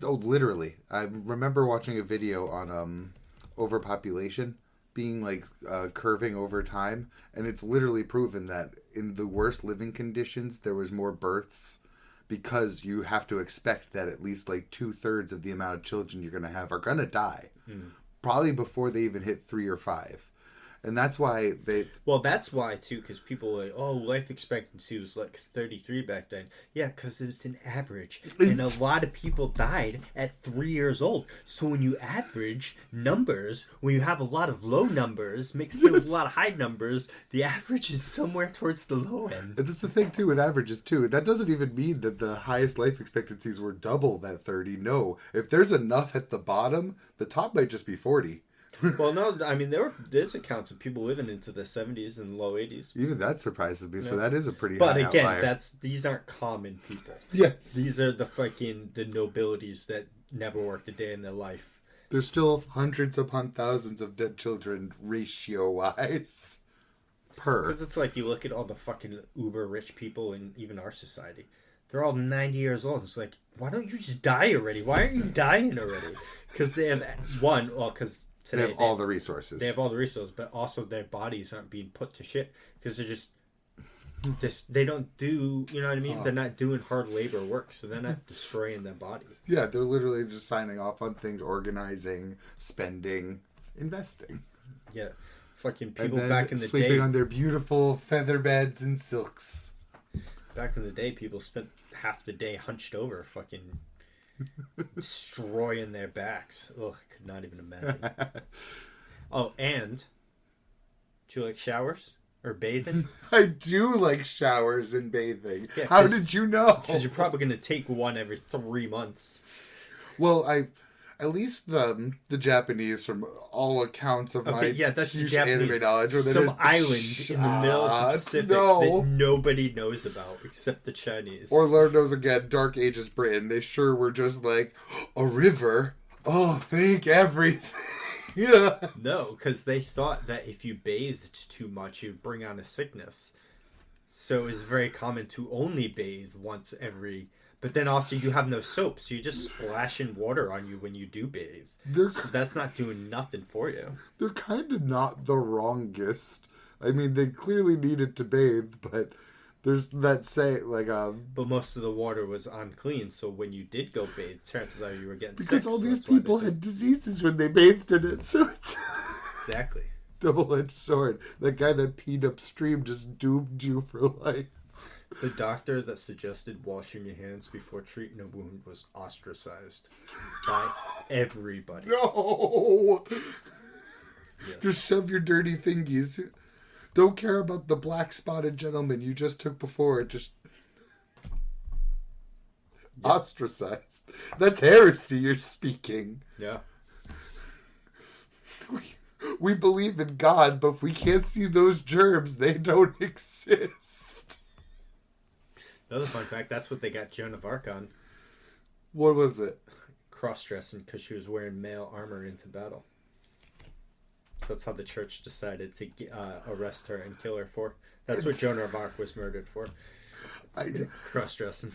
oh, literally. I remember watching a video on overpopulation being like curving over time, and it's literally proven that in the worst living conditions there was more births because you have to expect that at least like 2/3 of the amount of children you're gonna have are gonna die. Probably before they even hit 3 or 5. And that's why they... Well, that's why, too, because people were like, oh, life expectancy was like 33 back then. Yeah, because it's an average. And a lot of people died at 3 years old. So when you average numbers, when you have a lot of low numbers mixed in with a lot of high numbers, the average is somewhere towards the low end. And that's the thing, too, with averages, too. That doesn't even mean that the highest life expectancies were double that 30. No. If there's enough at the bottom, the top might just be 40. Well, no, I mean, there's accounts of people living into the 70s and low 80s. Even that surprises me. Yeah. So that is a pretty high outlier. But again, these aren't common people. Yes. These are the nobilities that never worked a day in their life. There's still hundreds upon thousands of dead children ratio-wise. Because it's like you look at all the fucking uber rich people in even our society. They're all 90 years old. It's like, why don't you just die already? Why aren't you dying already? Because they have because today they have all the resources. They have all the resources, but also their bodies aren't being put to shit because they're just they don't do, you know what I mean? They're not doing hard labor work, so they're not destroying their body. Yeah, they're literally just signing off on things, organizing, spending, investing. Yeah, fucking people back in the day sleeping on their beautiful feather beds and silks. Back in the day, people spent half the day hunched over, fucking destroying their backs. Oh, I could not even imagine. Oh, and do you like showers or bathing? I do like showers and bathing. Yeah, how did you know? Because you're probably going to take one every 3 months. Well, at least the Japanese, from all accounts of my that's huge Japanese anime knowledge, some island in the middle of the Pacific that nobody knows about except the Chinese. Or Lord knows again, Dark Ages Britain. They sure were just like, a river? Oh, thank everything. Yeah. No, because they thought that if you bathed too much, you'd bring on a sickness. So it's very common to only bathe once every... But then also you have no soap, so you're just splashing water on you when you do bathe. So that's not doing nothing for you. They're kind of not the wrongest. I mean, they clearly needed to bathe, but there's that But most of the water was unclean, so when you did go bathe, chances are you were getting sick. Because all these people had diseases when they bathed in it, so it's... Exactly. Double-edged sword. That guy that peed upstream just doomed you for life. The doctor that suggested washing your hands before treating a wound was ostracized by everybody. No! Yes. Just shove your dirty fingies. Don't care about the black-spotted gentleman you just took before. Just... Yeah. Ostracized. That's heresy you're speaking. Yeah. We believe in God, but if we can't see those germs, they don't exist. Another fun fact, that's what they got Joan of Arc on. What was it? Cross-dressing because she was wearing male armor into battle. So that's how the church decided to arrest her and kill her for. That's what Joan of Arc was murdered for. Cross-dressing.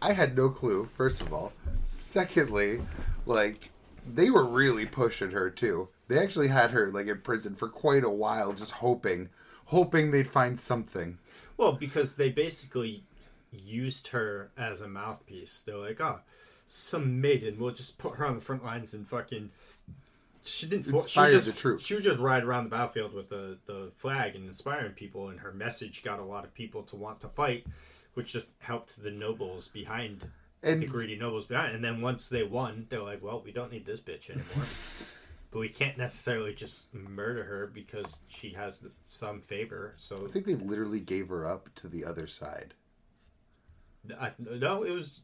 I had no clue, first of all. Secondly, they were really pushing her, too. They actually had her, in prison for quite a while, just hoping they'd find something. Well, because they basically used her as a mouthpiece. They're like, some maiden, we'll just put her on the front lines and fucking... She didn't inspire the troops. She would just ride around the battlefield with the flag and inspiring people, and her message got a lot of people to want to fight, which just helped the nobles behind, the greedy nobles behind. And then once they won, they're like, well, we don't need this bitch anymore. But we can't necessarily just murder her because she has some favor. So I think they literally gave her up to the other side. No, it was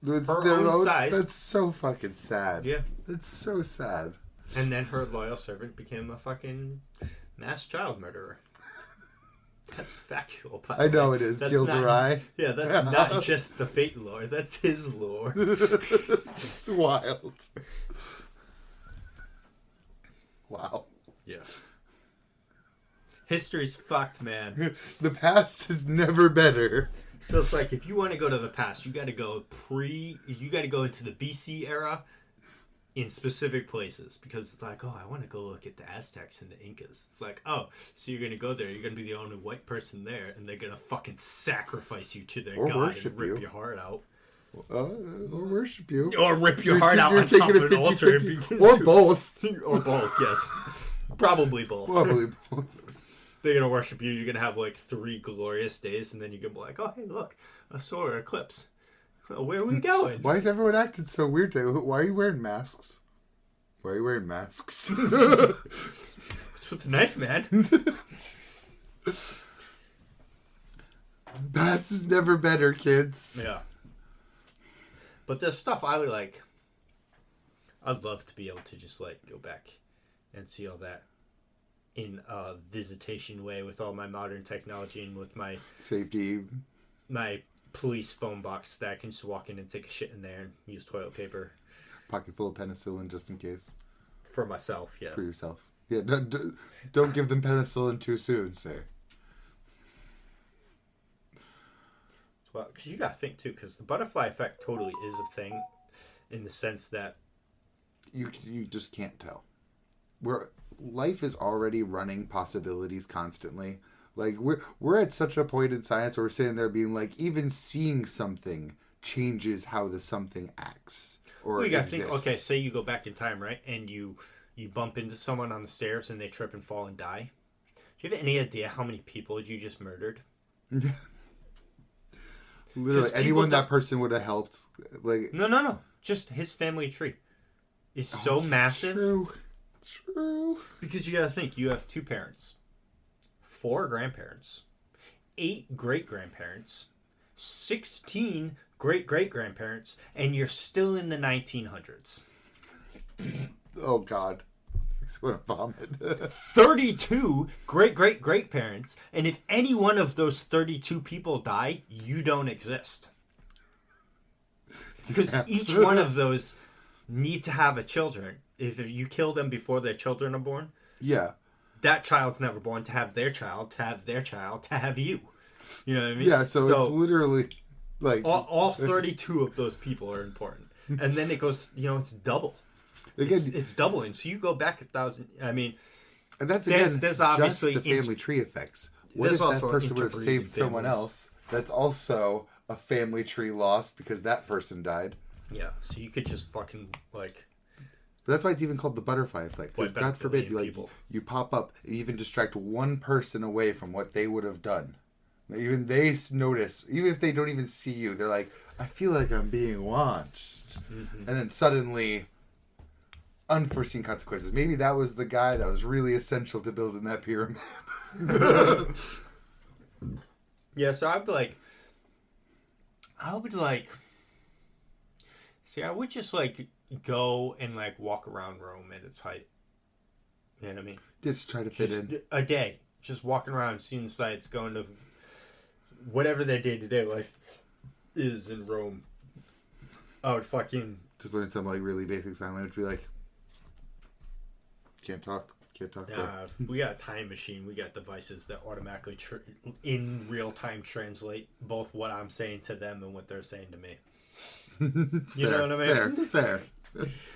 her own size. That's so fucking sad. Yeah. That's so sad. And then her loyal servant became a fucking mass child murderer. That's factual. I know it is. Gilderoy. Yeah, that's not just the fate lore. That's his lore. It's wild. Wow. Yeah. History's fucked, man. The past is never better. So it's like, if you want to go to the past, you got to go into the BC era in specific places, because it's like, I want to go look at the Aztecs and the Incas. It's like, so you're going to go there, you're going to be the only white person there, and they're going to fucking sacrifice you to their god and rip your heart out. Or worship you. Or rip your heart out on top of an altar. Or both. Or both, yes. Probably both. Probably both. They're going to worship you. You're going to have like 3 glorious days, and then you're going to be like, oh, hey, look, a solar eclipse. Where are we going? Why is everyone acting so weird today? Why are you wearing masks? What's with the knife, man? Past is never better, kids. Yeah. But there's stuff I would like. I'd love to be able to just like go back and see all that in a visitation way with all my modern technology and with my safety, my police phone box that I can just walk in and take a shit in there and use toilet paper. Pocket full of penicillin just in case. For myself, yeah. For yourself. Yeah, don't give them penicillin too soon, sir. Well, because you got to think, too, because the butterfly effect totally is a thing in the sense that... You just can't tell. Life is already running possibilities constantly. Like, we're at such a point in science where we're sitting there being like, even seeing something changes how the something acts. Or well, you got to think, okay, say you go back in time, right? And you bump into someone on the stairs and they trip and fall and die. Do you have any idea how many people you just murdered? Literally, anyone that person would have helped. Like No. Just his family tree is so massive. True. Because you got to think, you have 2 parents, 4 grandparents, 8 great-grandparents, 16 great-great-grandparents, and you're still in the 1900s. Oh, God. I just want to vomit. 32 great-great-great-parents, and if any one of those 32 people die, you don't exist. Because each one of those need to have a children. If you kill them before their children are born, yeah, that child's never born to have their child, to have their child, to have you. You know what I mean? Yeah, so it's literally like... All 32 of those people are important. And then it goes, it's double. Again, it's doubling. So you go back 1,000... I mean... And that's, there's obviously just the family tree effects. What if that person would have saved someone else? That's also a family tree lost because that person died. Yeah, so you could just fucking, like... But that's why it's even called the butterfly effect. Because God forbid, you pop up and even distract one person away from what they would have done. Even they notice, even if they don't even see you, they're like, I feel like I'm being watched. Mm-hmm. And then suddenly, unforeseen consequences. Maybe that was the guy that was really essential to building that pyramid. Yeah, so I would just like go and like walk around Rome at its height. You know what I mean? Just try to fit in. A day. Just walking around, seeing the sights, going to whatever their day-to-day life is in Rome. I would fucking... Just learn some like really basic sign language. Be like, can't talk. We got a time machine. We got devices that automatically in real time translate both what I'm saying to them and what they're saying to me. You know what I mean? Fair.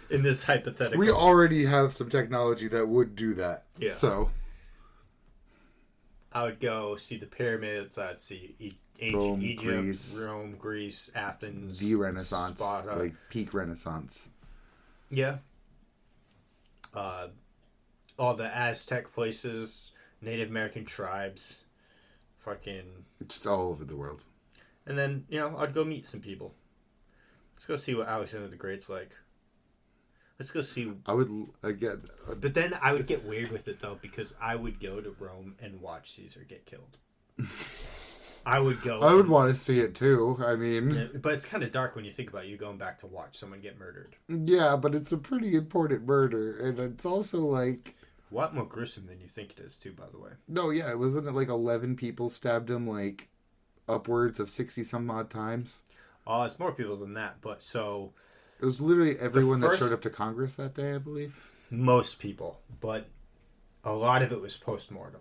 In this hypothetical. We already have some technology that would do that. Yeah. So. I would go see the pyramids. I'd see ancient Egypt, Rome, Greece, Athens. The Renaissance. Sparta. Like peak Renaissance. Yeah. All the Aztec places, Native American tribes. Fucking. Just all over the world. And then, I'd go meet some people. Let's go see what Alexander the Great's like. Let's go see. I would again. But then I would get weird with it though, because I would go to Rome and watch Caesar get killed. I would go. I would want to see it too. I mean, yeah, but it's kind of dark when you think about you going back to watch someone get murdered. Yeah, but it's a pretty important murder, and it's also like a lot more gruesome than you think it is too. By the way. No, yeah, wasn't it like 11 people stabbed him like upwards of 60 some odd times? Oh, it's more people than that, but so... It was literally everyone that showed up to Congress that day, I believe. Most people, but a lot of it was post-mortem.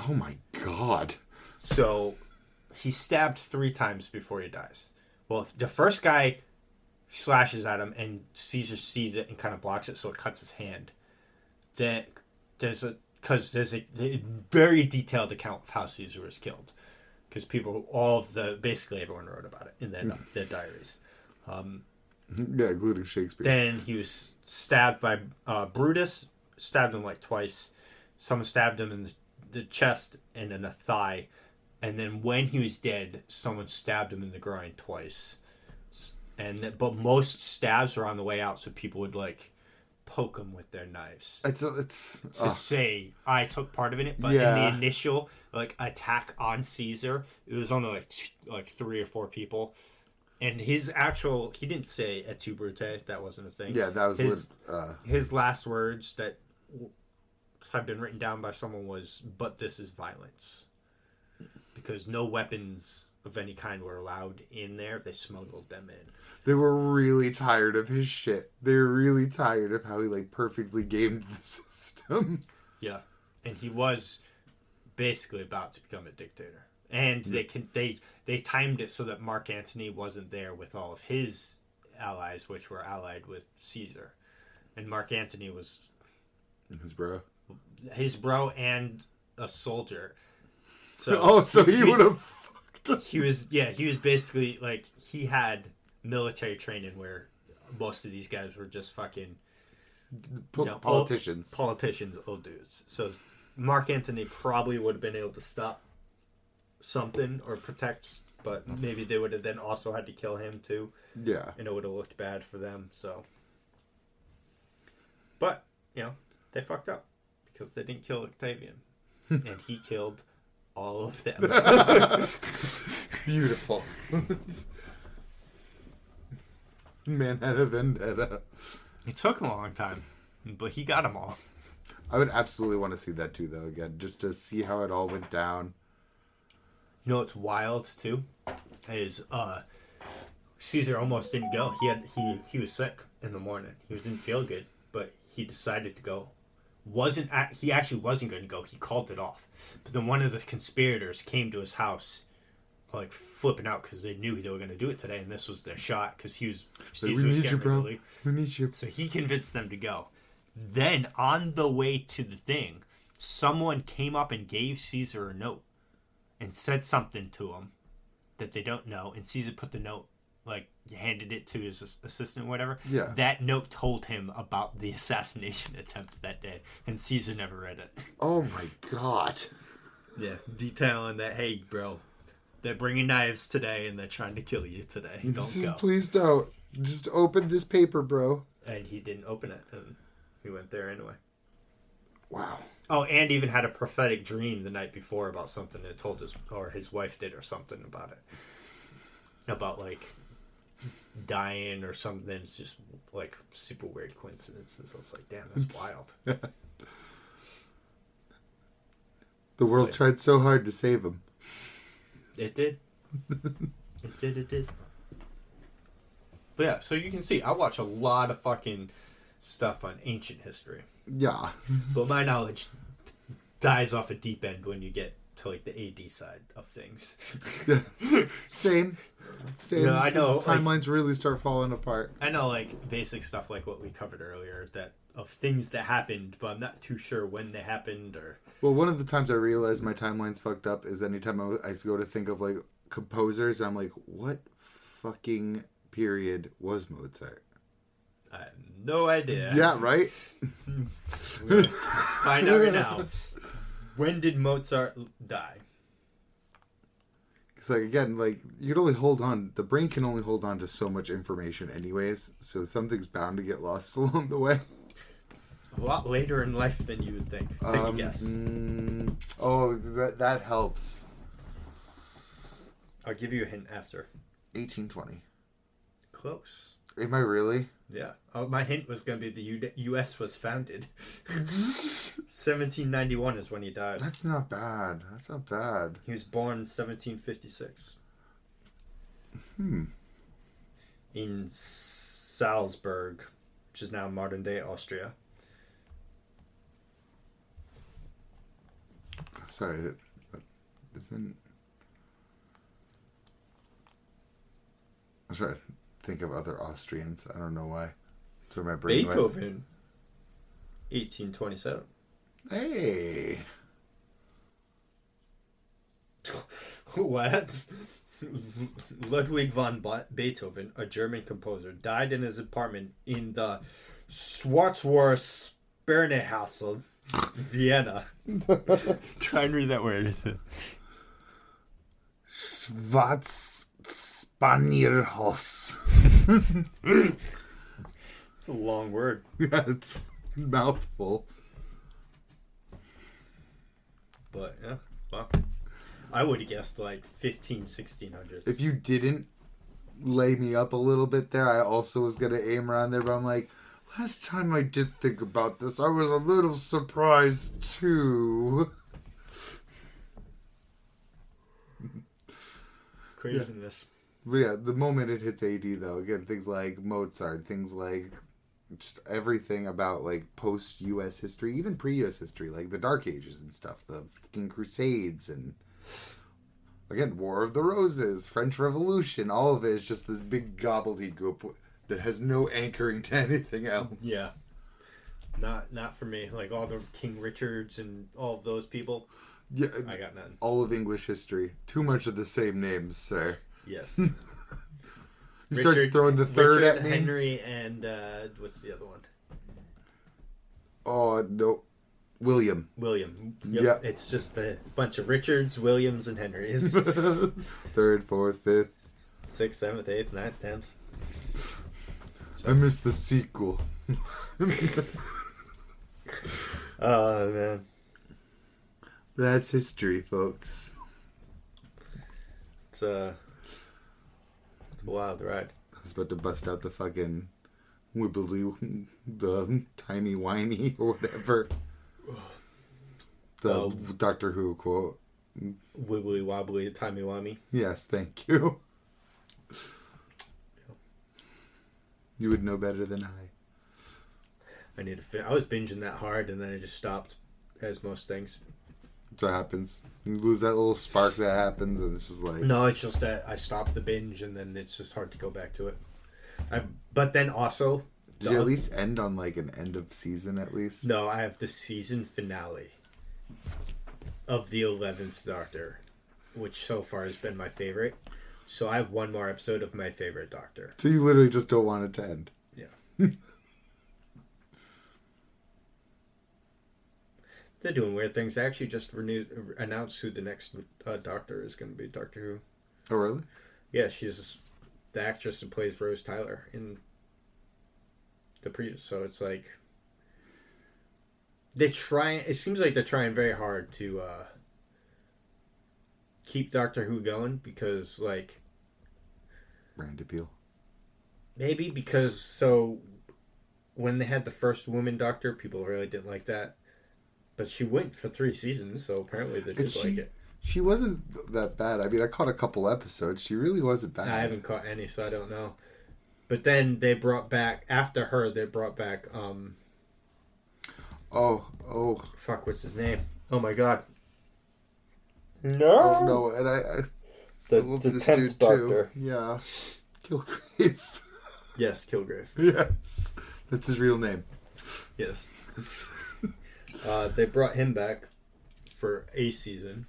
Oh my God. So, he's stabbed 3 times before he dies. Well, the first guy slashes at him, and Caesar sees it and kind of blocks it, so it cuts his hand. Then there's a very detailed account of how Caesar was killed. because basically everyone wrote about it in their diaries. Yeah, including Shakespeare. Then he was stabbed by Brutus, stabbed him like twice. Someone stabbed him in the chest and in the thigh. And then when he was dead, someone stabbed him in the groin twice. But most stabs were on the way out, so people would like poke him with their knives. To say I took part in it, but in the initial like attack on Caesar, it was only like 3 or 4 people. And he didn't say et tu, Brute. That wasn't a thing. Yeah, that was his last words that had been written down by someone was, "But this is violence," because no weapons of any kind were allowed in there. They smuggled them in. They were really tired of his shit. They were really tired of how he like perfectly gamed the system. Yeah, and he was basically about to become a dictator. And they timed it so that Mark Antony wasn't there with all of his allies, which were allied with Caesar. And Mark Antony was his bro and a soldier. So he would have fucked up. He was basically like, he had military training where most of these guys were just fucking politicians. Old dudes. So Mark Antony probably would have been able to stop something or protect, but maybe they would have then also had to kill him too. Yeah. And it would have looked bad for them, so. But, they fucked up because they didn't kill Octavian. And he killed all of them. Beautiful. Man had a vendetta. It took him a long time, but he got them all. I would absolutely want to see that too, though, again, just to see how it all went down. You know what's wild too is Caesar almost didn't go. He was sick in the morning. He didn't feel good, but he decided to go. He actually wasn't going to go. He called it off. But then one of the conspirators came to his house, like flipping out because they knew they were going to do it today, and this was their shot because Caesar was getting ready to leave. We need you. So he convinced them to go. Then on the way to the thing, someone came up and gave Caesar a note and said something to him that they don't know, and Caesar put the note, like, handed it to his assistant or whatever. Yeah. That note told him about the assassination attempt that day, and Caesar never read it. Oh my god. Yeah, detailing that, hey, bro, they're bringing knives today, and they're trying to kill you today. Don't go. Please don't. Just open this paper, bro. And he didn't open it, and he went there anyway. Wow. Oh, and even had a prophetic dream the night before about something that told his wife did or something about it. About, like, dying or something. It's just, like, super weird coincidences. I was like, damn, that's wild. The world tried so hard to save him. It did. It did. But yeah, so you can see, I watch a lot of fucking stuff on ancient history. Yeah. But my knowledge dives off a deep end when you get to like the AD side of things. Same. I know timelines really start falling apart. I know like basic stuff like what we covered earlier that of things that happened, but I'm not too sure when they happened or. Well, one of the times I realized my timeline's fucked up is anytime I go to think of like composers, I'm like, what fucking period was Mozart? I have no idea. Yeah, right? We're find out right now. When did Mozart die? Because, like, again, like, you can only hold on... The brain can only hold on to so much information anyways, so something's bound to get lost along the way. A lot later in life than you would think. Take a guess. That helps. I'll give you a hint after. 1820. Close. Am I really? Yeah. My hint was going to be the U.S. was founded. 1791 is when he died. That's not bad. He was born in 1756. In Salzburg, which is now modern-day Austria. Sorry, that isn't... I'm trying to think of other Austrians. I don't know why. That's where my brain Beethoven, 1827. Hey. What? Ludwig von Beethoven, a German composer, died in his apartment in the Schwarzwurst Spernehassel, Vienna. Try and read that word. Schwarzspanierhaus. It's a long word. Yeah, it's a mouthful. But, yeah, fuck. I would have guessed like 1600s. If you didn't lay me up a little bit there, I also was going to aim around there, but I'm like, last time I did think about this, I was a little surprised too. Craziness. Yeah, the moment it hits AD, though, again, things like Mozart, things like just everything about like post-U.S. history, even pre-U.S. history, like the Dark Ages and stuff, the fucking Crusades, and again, War of the Roses, French Revolution, all of it is just this big gobbledygook that has no anchoring to anything else. Yeah. Not for me. Like all the King Richards and all of those people. Yeah, I got none. All of English history. Too much of the same names, sir. Yes. You start throwing the third Richard, at me? Henry, and what's the other one? Oh, no. William. Yep. Yeah. It's just a bunch of Richards, Williams, and Henrys. Third, fourth, fifth. 6th, 7th, 8th, 9th, 10th. So. I missed the sequel. Oh, man. That's history, folks. It's a wild ride. I was about to bust out the fucking wibbly, the timey-wimey or whatever. The Doctor Who quote. Wibbly wobbly, timey wimey. Yes, thank you. You would know better than I. I need to. I was binging that hard, and then I just stopped, as most things. That's what happens. You lose that little spark that happens, and it's just like... No, it's just that I stopped the binge, and then it's just hard to go back to it. But then also... Did you at least end on, like, an end of season, at least? No, I have the season finale of the 11th Doctor, which so far has been my favorite. So I have one more episode of my favorite Doctor. So you literally just don't want it to end? Yeah. They're doing weird things. They actually just announced who the next Doctor is going to be. Doctor Who. Oh, really? Yeah, she's the actress that plays Rose Tyler in the previous. So it's like it seems like they're trying very hard to keep Doctor Who going because, like, brand appeal. Maybe because so when they had the first woman Doctor, people really didn't like that. But she went for 3 seasons, so apparently they did like it. She wasn't that bad. I mean, I caught a couple episodes. She really wasn't bad. I haven't caught any, so I don't know. But then they brought back, after her, they brought back, Oh. Fuck, what's his name? Oh my god. No! Oh, no, and I love this 10th dude, Doctor. too. Yeah. Kilgrave. Yes, Kilgrave. Yes. That's his real name. Yes. They brought him back for a season.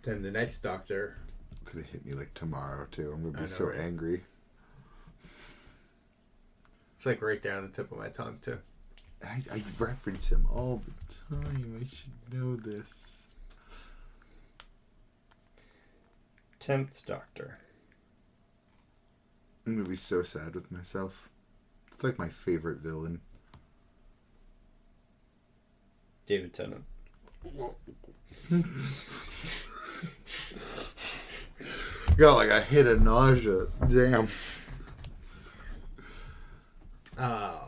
Then the next Doctor. It's going to hit me like tomorrow, too. I'm going to be so angry. It's like right down the tip of my tongue, too. I reference him all the time. I should know this. 10th Doctor. I'm going to be so sad with myself. It's like my favorite villain. David Tennant. Got like a hit of nausea. Damn.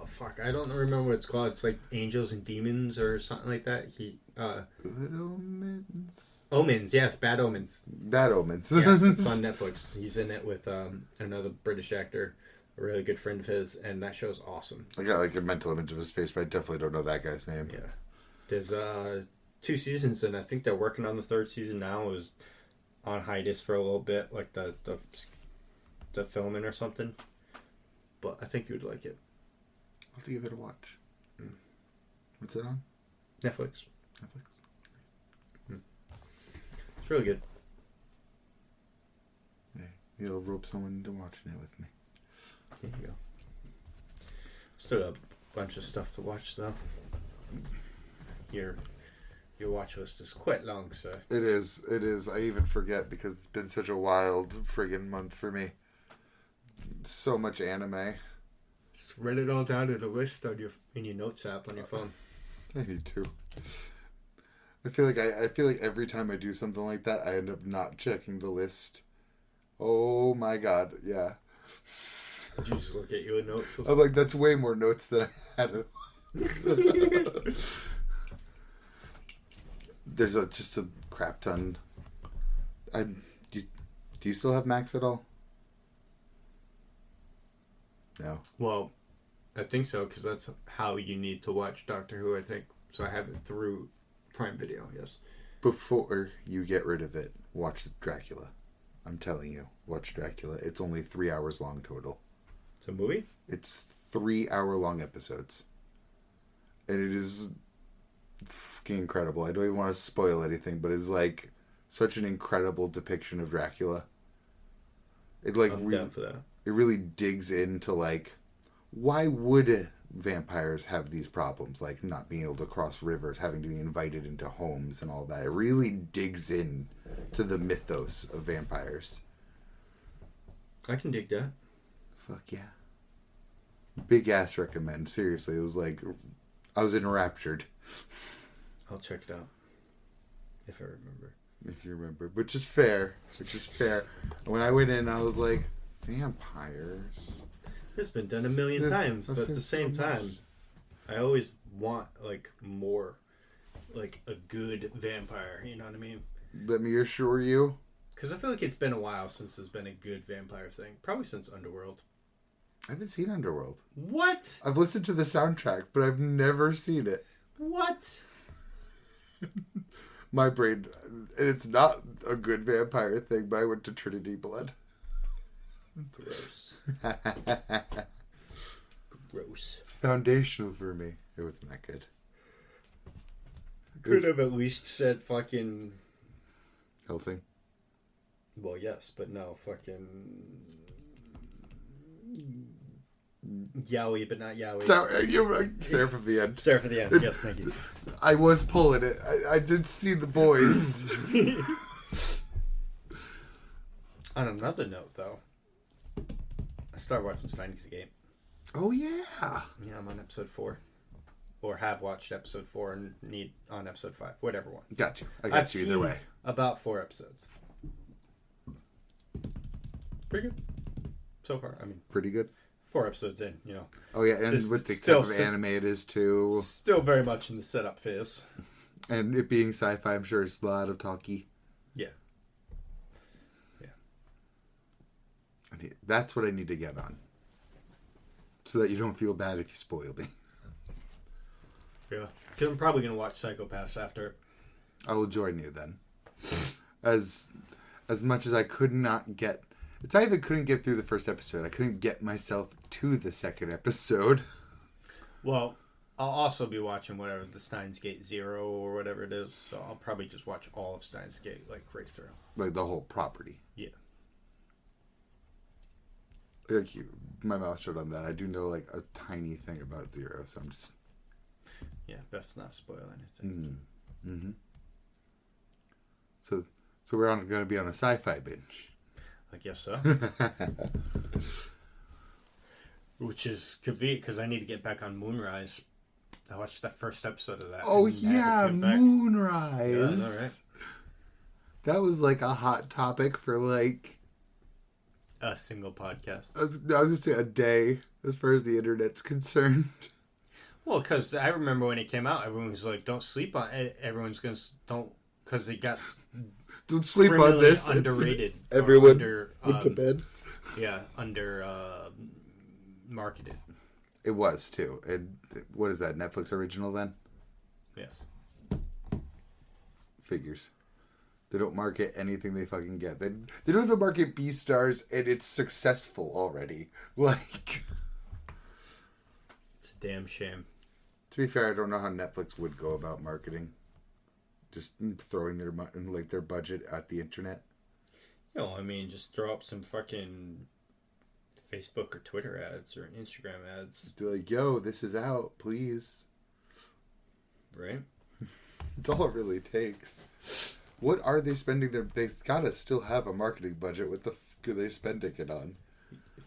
Fuck. I don't remember what it's called. It's like Angels and Demons or something like that. Good Omens. Omens, yes. Bad Omens. Bad Omens. Yes, it's on Netflix. He's in it with another British actor, a really good friend of his, and that show's awesome. I got like a mental image of his face, but I definitely don't know that guy's name. Yeah. There's 2 seasons, and I think they're working on the 3rd season now. It was on hiatus for a little bit, like the filming or something. But I think you would like it. I'll have to give it a watch. What's it on? Netflix. It's really good. You'll rope someone into watching it with me. There you go. Still got a bunch of stuff to watch, though. Your watch list is quite long, sir. It is. I even forget because it's been such a wild friggin' month for me. So much anime. Just write it all down to the list on in your notes app on your phone. I need to. I feel like every time I do something like that, I end up not checking the list. Oh my god, yeah. Did you just look at your notes? I'm like, that's way more notes than I had. There's just a crap ton. Do you still have Max at all? No. Well, I think so, because that's how you need to watch Doctor Who, I think. So I have it through Prime Video, yes. Before you get rid of it, watch Dracula. I'm telling you, watch Dracula. It's only 3 hours long total. It's a movie? It's 3 hour long episodes. And it is fucking incredible. I don't even want to spoil anything, but it's like such an incredible depiction of Dracula. It like I'm down for that. It really digs into like why would vampires have these problems, like not being able to cross rivers, having to be invited into homes and all that. It really digs in to the mythos of vampires. I can dig that. Fuck yeah. Big ass recommend. Seriously, it was like I was enraptured. I'll check it out. If I remember. If you remember. Which is fair. When I went in, I was like, vampires. It's been done a million times, but at the same time, I always want, like, more, like, a good vampire, you know what I mean? Let me assure you. Because I feel like it's been a while since there's been a good vampire thing. Probably since Underworld. I haven't seen Underworld. What? I've listened to the soundtrack, but I've never seen it. What? My brain, it's not a good vampire thing, but I went to Trinity Blood. Gross. Gross. It's foundational for me. It wasn't that good. Could have at least said fucking... Helsing? Well, yes, but no, fucking... Yowie, but not Yowie. So, you're right. Sarah from the end. Sarah for the end, yes, thank you. I was pulling it. I did see the boys. On another note, though, I started watching Steins Gate. Oh, yeah. Yeah, I'm on episode 4. Or have watched episode 4 and need on episode 5. Whatever one. Gotcha. I got you either way. About 4 episodes. Pretty good. So far, I mean. Pretty good. 4 episodes in, you know. Oh, yeah, and with the type of anime it is, too. Still very much in the setup phase. And it being sci-fi, I'm sure it's a lot of talky. Yeah. That's what I need to get on. So that you don't feel bad if you spoil me. Yeah. Because I'm probably going to watch Psycho-Pass after. I will join you then. As much as I could not get... It's not even couldn't get through the first episode. I couldn't get myself to the second episode. Well, I'll also be watching whatever the Steins Gate 0 or whatever it is. So I'll probably just watch all of Steins Gate, like, right through. Like the whole property. Yeah. Like my mouth shut on that. I do know like a tiny thing about 0, so I'm just... Yeah, best not spoil anything. Mm-hmm. So we're going to be on a sci-fi binge. I guess so. Which is convenient because I need to get back on Moonrise. I watched the first episode of that. Oh yeah, Moonrise. Yeah, I know, right? That was like a hot topic for like a single podcast. I was gonna say a day, as far as the internet's concerned. Well, because I remember when it came out, everyone was like, "Don't sleep on it." Everyone's gonna because it got don't sleep on this. Underrated. Everyone went to bed. Yeah, marketed. It was too. And what is that? Netflix original then? Yes. Figures. They don't market anything they fucking get. They don't even market B stars, and it's successful already. Like, it's a damn shame. To be fair, I don't know how Netflix would go about marketing. Just throwing their budget at the internet. I mean, just throw up some fucking Facebook or Twitter ads or Instagram ads. They're like, yo, this is out, please. Right? That's all it really takes. What are they spending their... They've got to still have a marketing budget. What the fuck are they spending it on?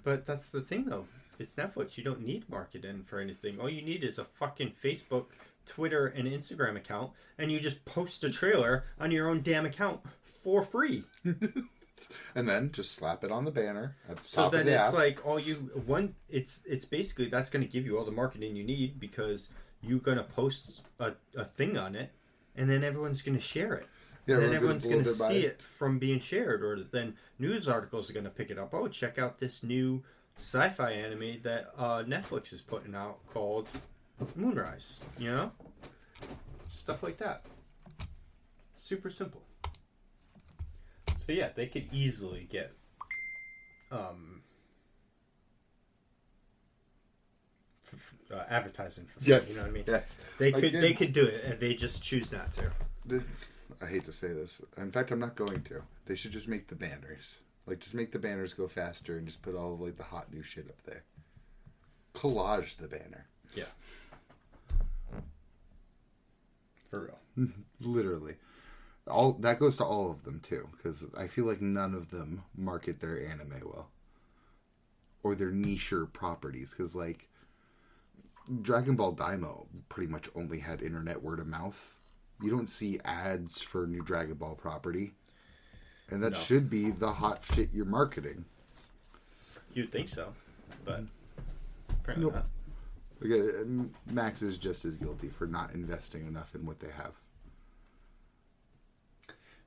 But that's the thing, though. It's Netflix. You don't need marketing for anything. All you need is a fucking Facebook, Twitter, and Instagram account, and you just post a trailer on your own damn account for free. And then just slap it on the banner at the so top then of the it's app. like it's basically that's going to give you all the marketing you need because you're going to post a thing on it, and then everyone's going to share it. Yeah, and then everyone's going to see it. it from being shared, or then news articles are going to pick it up. Oh, check out this new sci-fi anime that Netflix is putting out called Moonrise. You know, stuff like that. Super simple. So yeah, they could easily get advertising for free. Yes, you know what I mean? Yes, they could do it, and they just choose not to. I hate to say this. In fact, I'm not going to. They should just make the banners. Like, just make the banners go faster and just put all of, like, the hot new shit up there. Collage the banner. Yeah. For real. Literally. All that goes to all of them, too. Because I feel like none of them market their anime well. Or their niche properties. Because, like, Dragon Ball Daima pretty much only had internet word of mouth. You don't see ads for new Dragon Ball property. And that should be the hot shit you're marketing. You'd think so, but apparently not. Okay, Max is just as guilty for not investing enough in what they have.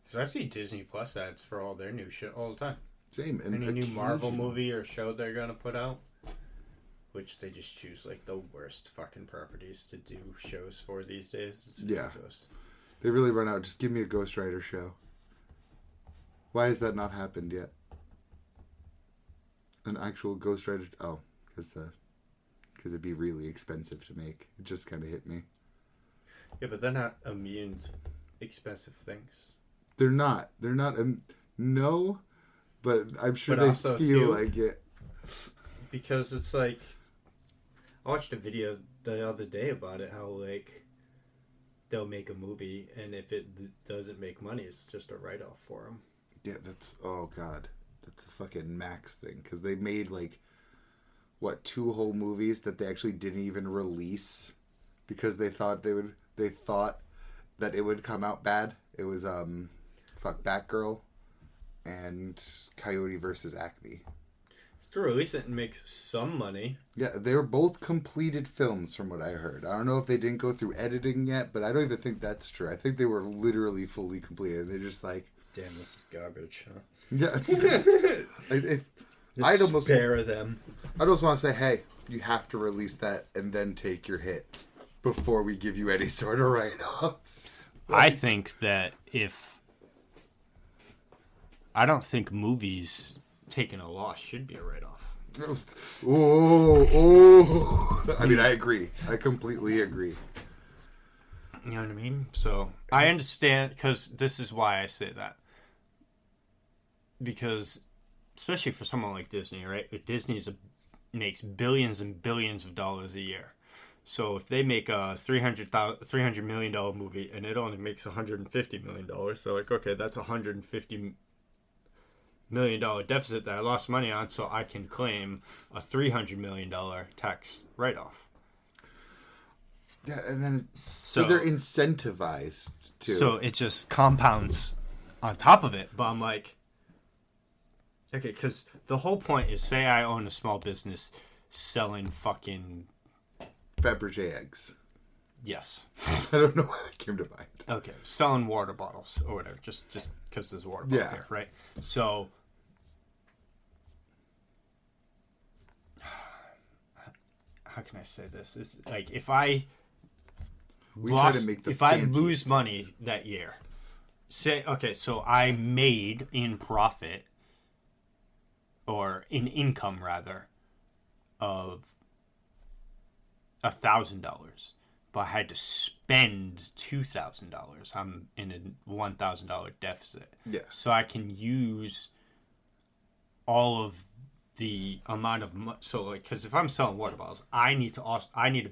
So I see Disney Plus ads for all their new shit all the time. Same. And any new Marvel movie or show they're gonna put out, which they just choose like the worst fucking properties to do shows for these days. It's ridiculous. They really run out. Just give me a Ghost Rider show. Why has that not happened yet? An actual Ghost Rider... Oh, because it'd be really expensive to make. It just kind of hit me. Yeah, but they're not immune to expensive things. They're not. No, but I'm sure they feel like it. Because it's like... I watched a video the other day about it, how, like, they'll make a movie, and if it doesn't make money, it's just a write-off for them. Yeah, that's... Oh, God. That's a fucking Max thing. Because they made, like, 2 whole movies that they actually didn't even release because they thought that it would come out bad. It was, Batgirl and Coyote versus Acme. Still release it and make some money. Yeah, they were both completed films from what I heard. I don't know if they didn't go through editing yet, but I don't even think that's true. I think they were literally fully completed. They're just like... Damn, this is garbage, huh? Yeah. I'd almost spare them. I'd also want to say, hey, you have to release that and then take your hit before we give you any sort of write-offs. I think that I don't think movies taking a loss should be a write-off. I mean, I agree. I completely agree. You know what I mean? So, I understand, because this is why I say that. Because, especially for someone like Disney, right? Disney makes billions and billions of dollars a year. So, if they make a $300 million movie and it only makes $150 million, they're like, okay, that's $150 million deficit that I lost money on, so I can claim a $300 million tax write-off. Yeah, and then so they're incentivized to. So it just compounds on top of it. But I'm like, okay, because the whole point is, say I own a small business selling fucking Fabergé eggs. Yes. I don't know why that came to mind. Okay, selling water bottles or whatever, just because there's water bottle here, right? So, how can I say this? It's like if I lose money that year, say, okay, so I made in profit or in income rather of $1,000, but I had to spend $2,000. I'm in a $1,000 deficit. Yeah. So I can use all of the amount of so like because if I'm selling water bottles, I need to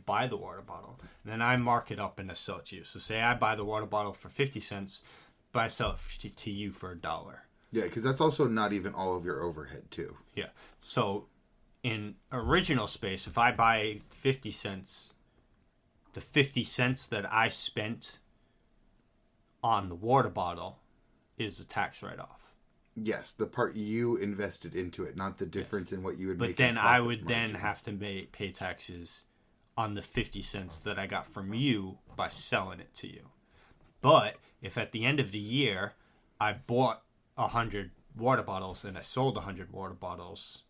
buy the water bottle, and then I mark it up and I sell it to you. So say I buy the water bottle for 50 cents, but I sell it to you for $1. Yeah, because that's also not even all of your overhead too. Yeah. So in original space, if I buy 50 cents, the 50 cents that I spent on the water bottle is a tax write-off. Yes, the part you invested into it, not the difference in what you would make. But then I would then have to pay taxes on the 50 cents that I got from you by selling it to you. But if at the end of the year I bought 100 water bottles and I sold 100 water bottles,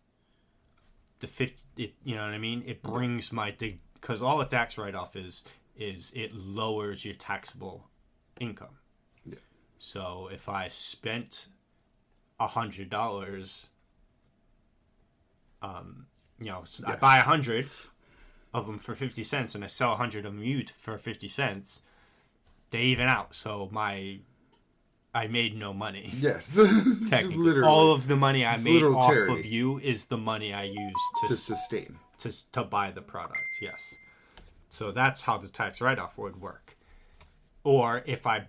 you know what I mean? It brings because all a tax write-off is it lowers your taxable income. Yeah. So if I spent $100, I buy 100 of them for 50 cents and I sell 100 of them for 50 cents, they even out. So I made no money. Yes. Technically. Literally. All of the money I made off charity. Of you is the money I used to sustain. To buy the product, yes. So that's how the tax write-off would work. Or if I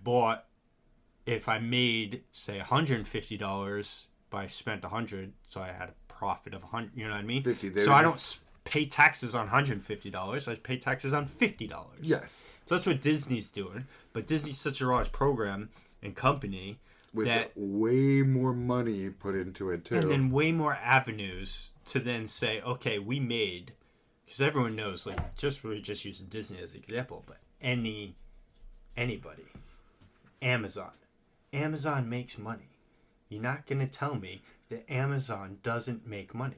made, say, $150, but I spent $100, so I had a profit of $100, you know what I mean? 50. So I don't pay taxes on $150, I pay taxes on $50. Yes. So that's what Disney's doing. But Disney's such a large program and company with way more money put into it too, and then way more avenues to then say, okay, we made, because everyone knows, like, we're just using Disney as an example, but anybody, Amazon makes money. You're not gonna tell me that Amazon doesn't make money,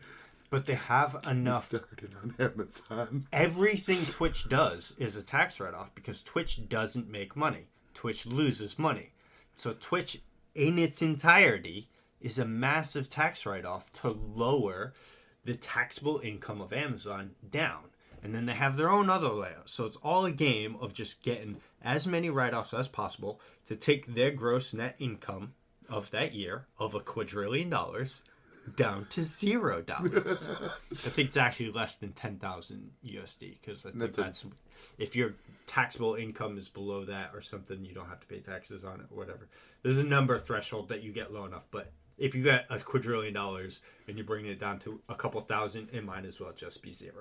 but they have enough. Started on Amazon. Everything Twitch does is a tax write-off because Twitch doesn't make money. Twitch loses money. So Twitch, in its entirety, is a massive tax write-off to lower the taxable income of Amazon down. And then they have their own other layouts. So it's all a game of just getting as many write-offs as possible to take their gross net income of that year of $1 quadrillion down to $0. I think it's actually less than 10,000 USD because I think that's if your taxable income is below that or something, you don't have to pay taxes on it or whatever. There's a number threshold that you get low enough, but if you got $1 quadrillion and you're bringing it down to a couple thousand, it might as well just be $0.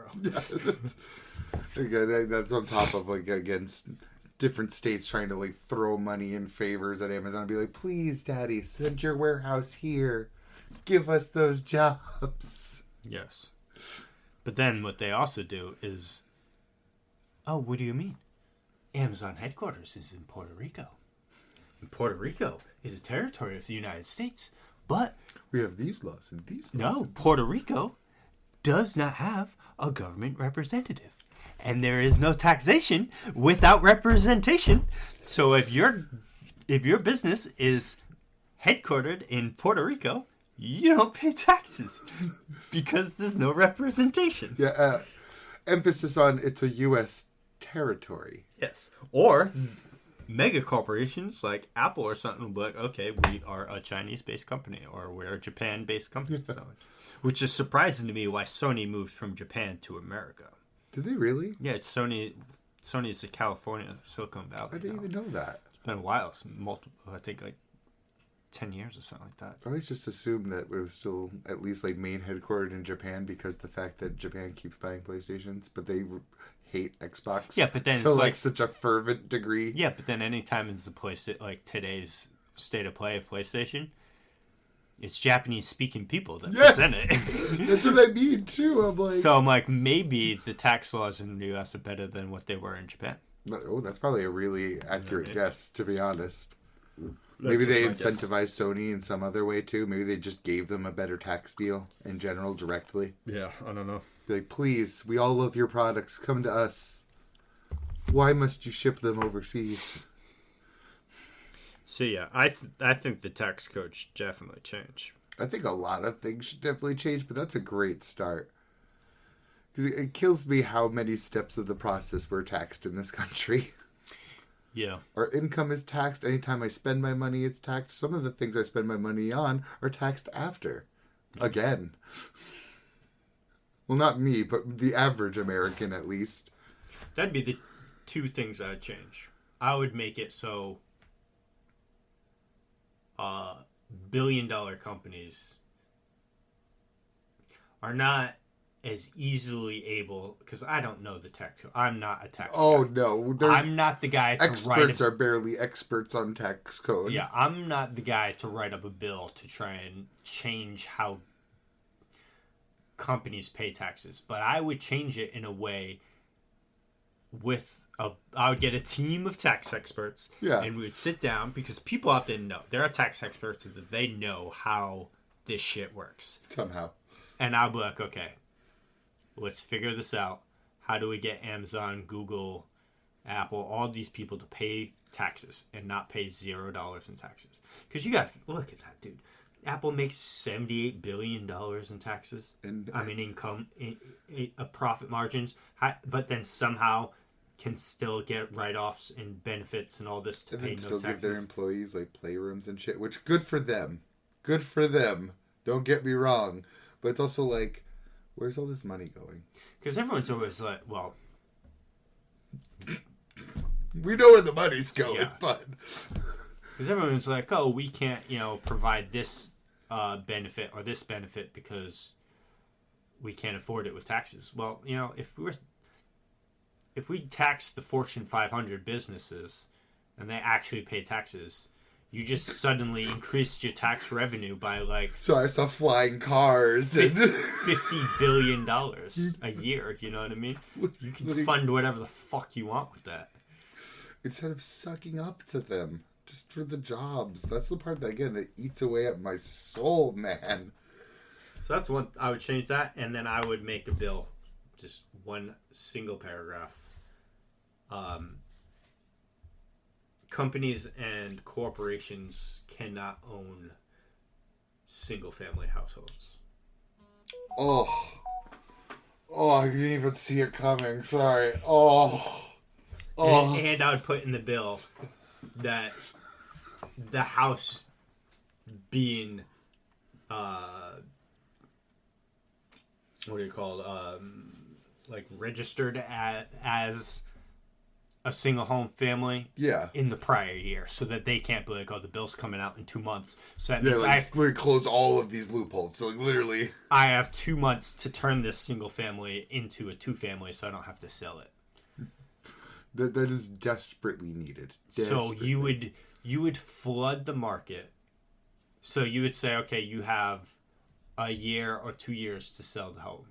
Yeah, that's on top of, like, against different states trying to, like, throw money in favors at Amazon and be like, please, Daddy, send your warehouse here. Give us those jobs. Yes. But then what they also do is, oh, what do you mean? Amazon headquarters is in Puerto Rico. And Puerto Rico is a territory of the United States. But we have these laws and these laws. No, Puerto Rico does not have a government representative. And there is no taxation without representation. So if your business is headquartered in Puerto Rico, you don't pay taxes because there's no representation. Yeah, emphasis on it's a U.S. territory. Yes. Or mega corporations like Apple or something will be like, okay, we are a Chinese-based company or we're a Japan-based company. So, which is surprising to me why Sony moved from Japan to America. Did they really? Yeah, it's Sony. Sony's a California, Silicon Valley. I didn't even know that. It's been a while. It's I think like 10 years or something like that. I always just assumed that it was still at least like main headquartered in Japan because the fact that Japan keeps buying PlayStations, but they hate Xbox. Yeah, but then to it's like such a fervent degree. Yeah, but then anytime it's the like today's state of play of PlayStation, it's Japanese speaking people that present it. That's what I mean too. I'm like maybe the tax laws in the U.S. are better than what they were in Japan. Oh, that's probably a really accurate guess, to be honest. Maybe they incentivized Sony in some other way too. Maybe they just gave them a better tax deal in general directly. Yeah, I don't know. Be like, please, we all love your products. Come to us. Why must you ship them overseas? So yeah, I think the tax code should definitely change. I think a lot of things should definitely change, but that's a great start. Because it kills me how many steps of the process were taxed in this country. Yeah. Our income is taxed. Anytime I spend my money, it's taxed. Some of the things I spend my money on are taxed after. Again. Well, not me, but the average American, at least. That'd be the two things I'd change. I would make it so billion-dollar companies are not as easily able, because I don't know the tech. I'm not a tax guy. No. I'm not the guy to experts are barely experts on tax code. Yeah, I'm not the guy to write up a bill to try and change how companies pay taxes. But I would change it in a way I would get a team of tax experts. Yeah. And we would sit down, because people out there know. There are tax experts that they know how this shit works. Somehow. And I'll be like, okay, let's figure this out. How do we get Amazon, Google, Apple, all these people to pay taxes and not pay $0 in taxes? Because you got to look at that, dude. Apple makes $78 billion in taxes. Income, profit margins. But then somehow can still get write-offs and benefits and all this to pay no taxes. And then still give their employees like playrooms and shit, which good for them. Good for them. Don't get me wrong. But it's also like, where's all this money going? Because everyone's always like, well... we know where the money's going, but... Because everyone's like, oh, we can't, provide this benefit or this benefit because we can't afford it with taxes. Well, if we tax the Fortune 500 businesses and they actually pay taxes... You just suddenly increased your tax revenue by So I saw flying cars and $50 billion a year. You know what I mean? You can fund whatever the fuck you want with that. Instead of sucking up to them just for the jobs. That's the part that eats away at my soul, man. So that's one. I would change that, and then I would make a bill, just one single paragraph. Companies and corporations cannot own single-family households. Oh, I didn't even see it coming. Sorry. Oh. And I would put in the bill that the house being, what do you call it? Registered as a single home family in the prior year, so that they can't be like, oh, the bill's coming out in 2 months. So that means I close all of these loopholes. So literally, I have 2 months to turn this single family into a 2-family, so I don't have to sell it. That is desperately needed. So you would flood the market. So you would say, okay, you have a year or 2 years to sell the home.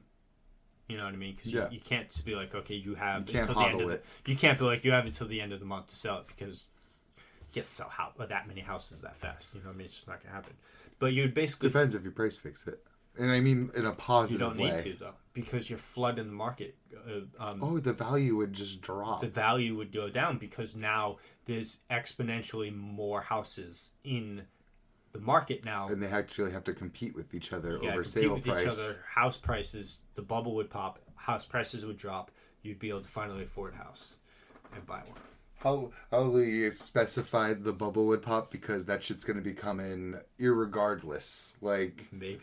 You know what I mean? Because you can't just be like, okay, you have until the end of it. You can't be like, you have until the end of the month to sell it, because you can't sell that many houses that fast. You know what I mean? It's just not going to happen. But you would basically... Depends if you price fix it. And I mean in a positive way. You don't need to, though, because you're flooding the market. The value would just drop. The value would go down because now there's exponentially more houses in the market now, and they actually have to compete with each other over sale price. Each other. House prices, the bubble would pop, house prices would drop. You'd be able to finally afford a house and buy one. How you specified the bubble would pop, because that shit's going to be coming irregardless. Maybe.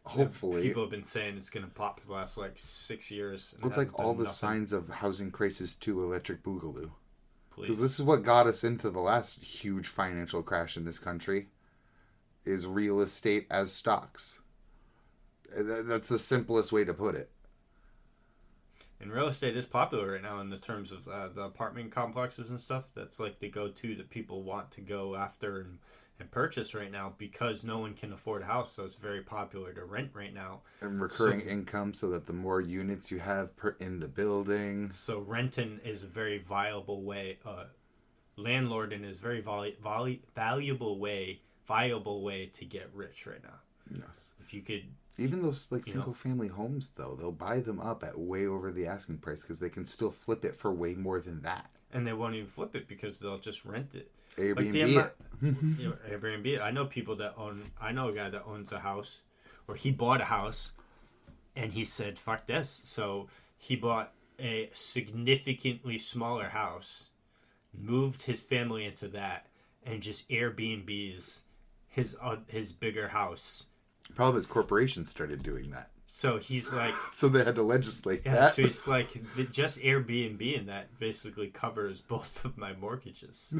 Hopefully. People have been saying it's going to pop for the last 6 years. It's like all the signs of housing crisis 2 electric boogaloo. Because this is what got us into the last huge financial crash in this country. Is real estate as stocks. That's the simplest way to put it. And real estate is popular right now in the terms of the apartment complexes and stuff. That's the go-to that people want to go after and purchase right now, because no one can afford a house. So it's very popular to rent right now. And recurring income, so that the more units you have in the building. So renting is a very viable way. Landlording is a very valuable way to get rich right now. Yes. If you could... Even those single family homes, though, they'll buy them up at way over the asking price, because they can still flip it for way more than that. And they won't even flip it, because they'll just rent it. Airbnb Airbnb it. I know a guy that owns a house, or he bought a house, and he said, fuck this. So he bought a significantly smaller house, moved his family into that, and just Airbnbs his bigger house Problem is, corporations started doing that. So he's like... So they had to legislate that. So he's like, just Airbnb and that basically covers both of my mortgages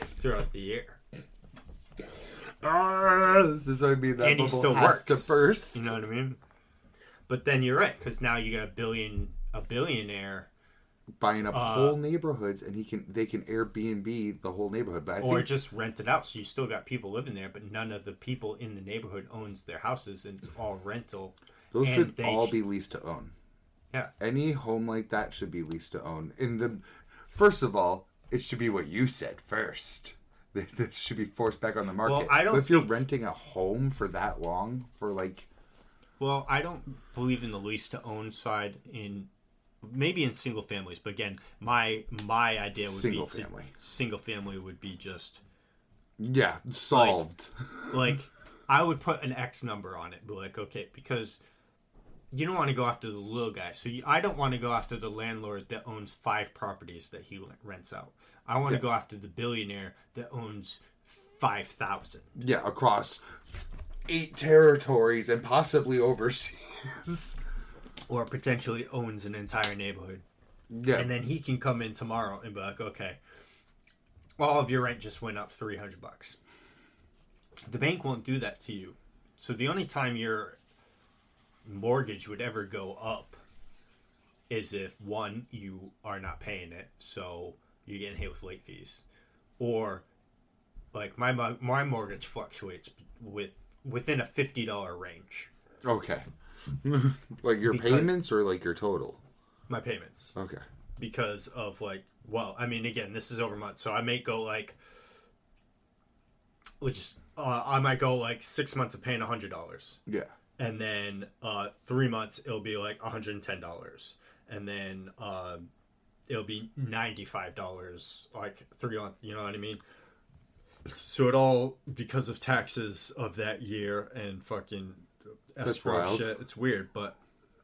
throughout the year. This would be that and he still has works. To first. You know what I mean? But then you're right, because now you got a billionaire... buying up whole neighborhoods, and they can Airbnb the whole neighborhood, but just rent it out. So you still got people living there, but none of the people in the neighborhood owns their houses, and it's all rental. Those should all be leased to own. Yeah, any home like that should be leased to own. First of all, it should be what you said first. This should be forced back on the market. Well, but if you're renting a home for that long, for like, well, I don't believe in the lease to own side maybe in single families, but again, my idea would be single family would be just solved. Like I would put an X number on it, be like, okay, because you don't want to go after the little guy. So I don't want to go after the landlord that owns 5 properties that he rents out. I want to go after the billionaire that owns 5,000. Yeah, across 8 territories and possibly overseas. Or potentially owns an entire neighborhood. Yeah. And then he can come in tomorrow and be like, okay, all of your rent just went up $300. The bank won't do that to you. So the only time your mortgage would ever go up is if, one, you are not paying it, so you're getting hit with late fees. Or, like, my mortgage fluctuates within a $50 range. Okay. Like your payments or like your total? My payments. Okay. Because of like, well, I mean, again, this is over months, so I may go like, I might go like 6 months of paying $100. Yeah. And then 3 months it'll be like $110, and then it'll be $95 like 3 months. You know what I mean? So it all because of taxes of that year and fucking. That's wild. Shit. It's weird, but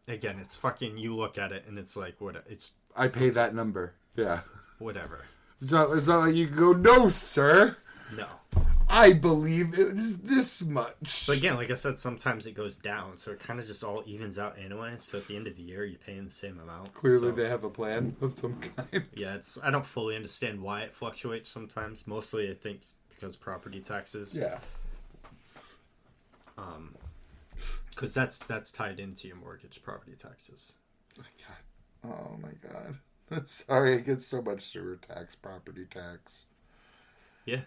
again, it's fucking. You look at it and it's like what it's. I pay that number. Yeah. Whatever. It's not like you can go, no, sir. No. I believe it is this much. But again, like I said, sometimes it goes down, so it kind of just all evens out anyway. So at the end of the year, you're paying the same amount. Clearly, they have a plan of some kind. Yeah, I don't fully understand why it fluctuates sometimes. Mostly, I think because property taxes. Yeah. Because that's tied into your mortgage, property taxes. Oh my god. Sorry, I get so much sewer tax, property tax. Yeah.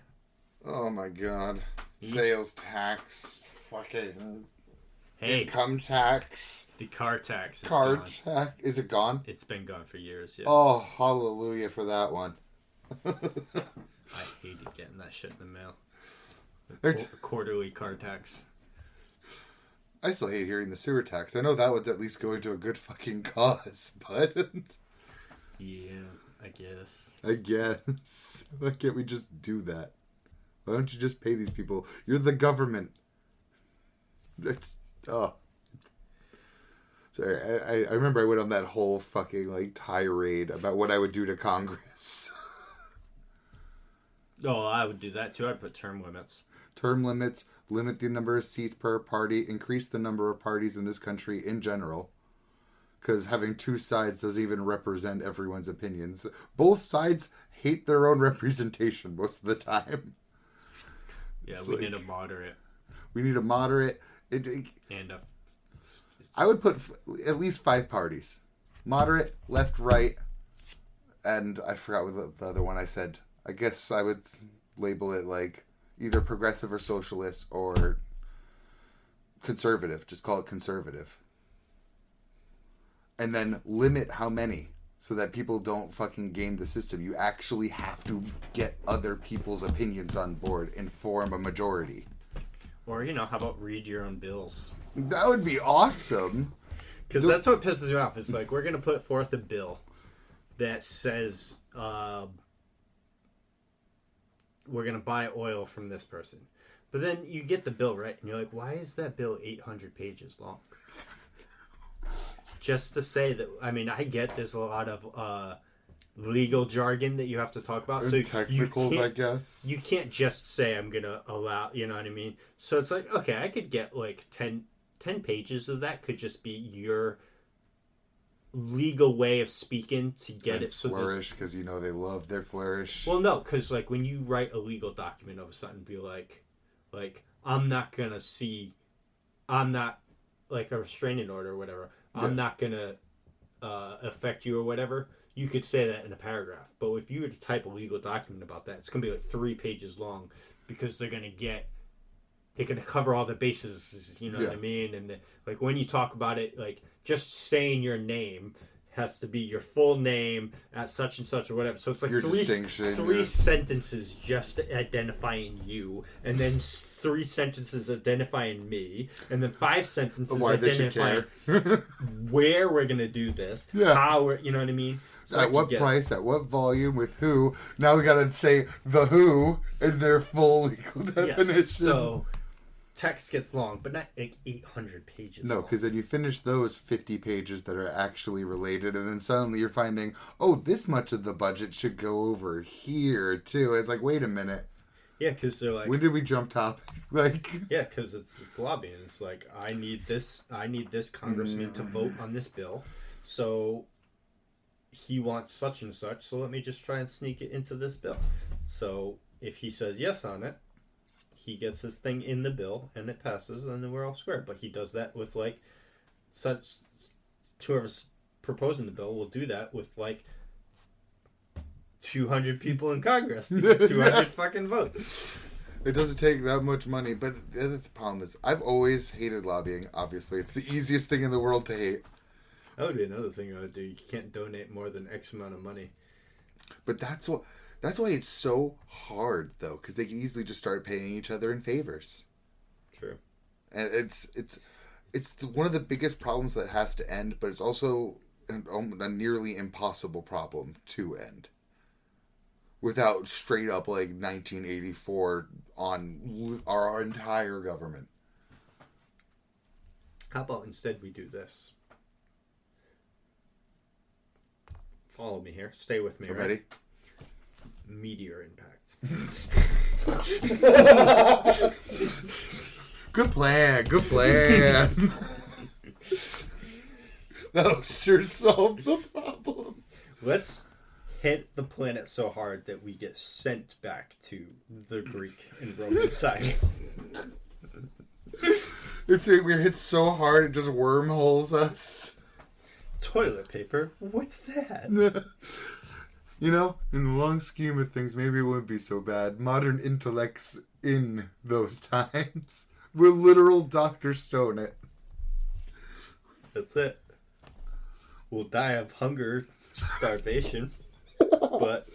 Oh my god. Sales tax, fucking income tax. The car tax is car gone. Tax. Is it gone? It's been gone for years, yeah. Oh, hallelujah for that one. I hated getting that shit in the mail. Quarterly car tax. I still hate hearing the sewer tax. I know that one's at least going to a good fucking cause, but... Yeah, I guess. Why can't we just do that? Why don't you just pay these people? You're the government. Sorry, I remember I went on that whole fucking, like, tirade about what I would do to Congress. Oh, I would do that too. I'd put term limits. Term limits, limit the number of seats per party, increase the number of parties in this country in general. Because having 2 sides doesn't even represent everyone's opinions. Both sides hate their own representation most of the time. Yeah, we need a moderate. We need a moderate. I would put at least 5 parties. Moderate, left, right, and I forgot what the other one I said. I guess I would label it like either progressive or socialist or conservative. Just call it conservative. And then limit how many so that people don't fucking game the system. You actually have to get other people's opinions on board and form a majority. Or, how about read your own bills? That would be awesome. Because that's what pisses me off. It's like, we're going to put forth a bill that says we're going to buy oil from this person. But then you get the bill, right? And you're like, why is that bill 800 pages long? Just to say that, I mean, I get there's a lot of legal jargon that you have to talk about. So technicals, I guess. You can't just say I'm gonna allow. You know what I mean? So it's like, okay, I could get like 10 pages of that. Could just be your legal way of speaking to get and it. So flourish, because you know they love their flourish. Well, no, because like when you write a legal document of something, be like I'm not like a restraining order or whatever. I'm not gonna affect you or whatever. You could say that in a paragraph. But if you were to type a legal document about that, it's gonna be like 3 pages long, because they're gonna cover all the bases. You know what I mean? And like when you talk about it, like just saying your name has to be your full name at such and such or whatever. So it's like your three sentences just identifying you, and then 3 sentences identifying me, and then 5 sentences identifying where we're gonna do this, how we're, you know what I mean? So at what price, at what volume, with who. Now we gotta say the who in their full legal definition. Yes, so text gets long, but not like 800 pages. No, because then you finish those 50 pages that are actually related, and then suddenly you're finding, oh, this much of the budget should go over here too. It's like, wait a minute. Yeah, because they're like, when did we jump topic? Like, yeah, because it's lobbying. It's like, I need this congressman to vote on this bill, so he wants such and such. So let me just try and sneak it into this bill. So if he says yes on it, he gets his thing in the bill and it passes, and then we're all square. But he does that with like such, whoever's proposing the bill will do that with like 200 people in Congress to get 200 fucking votes. It doesn't take that much money. But the other problem is, I've always hated lobbying. Obviously, it's the easiest thing in the world to hate. That would be another thing I would do. You can't donate more than X amount of money. But that's why it's so hard, though, because they can easily just start paying each other in favors. True. And it's one of the biggest problems that has to end, but it's also a nearly impossible problem to end without straight up like 1984 on our entire government. How about instead we do this? Follow me here. Stay with me. Ready? Meteor impact. Good plan. That'll sure solve the problem. Let's hit the planet so hard that we get sent back to the Greek and Roman times. We're hit so hard it just wormholes us. Toilet paper? What's that? You know, in the long scheme of things, maybe it wouldn't be so bad. Modern intellects in those times. We're literal Dr. Stone it. That's it. We'll die of hunger, starvation, but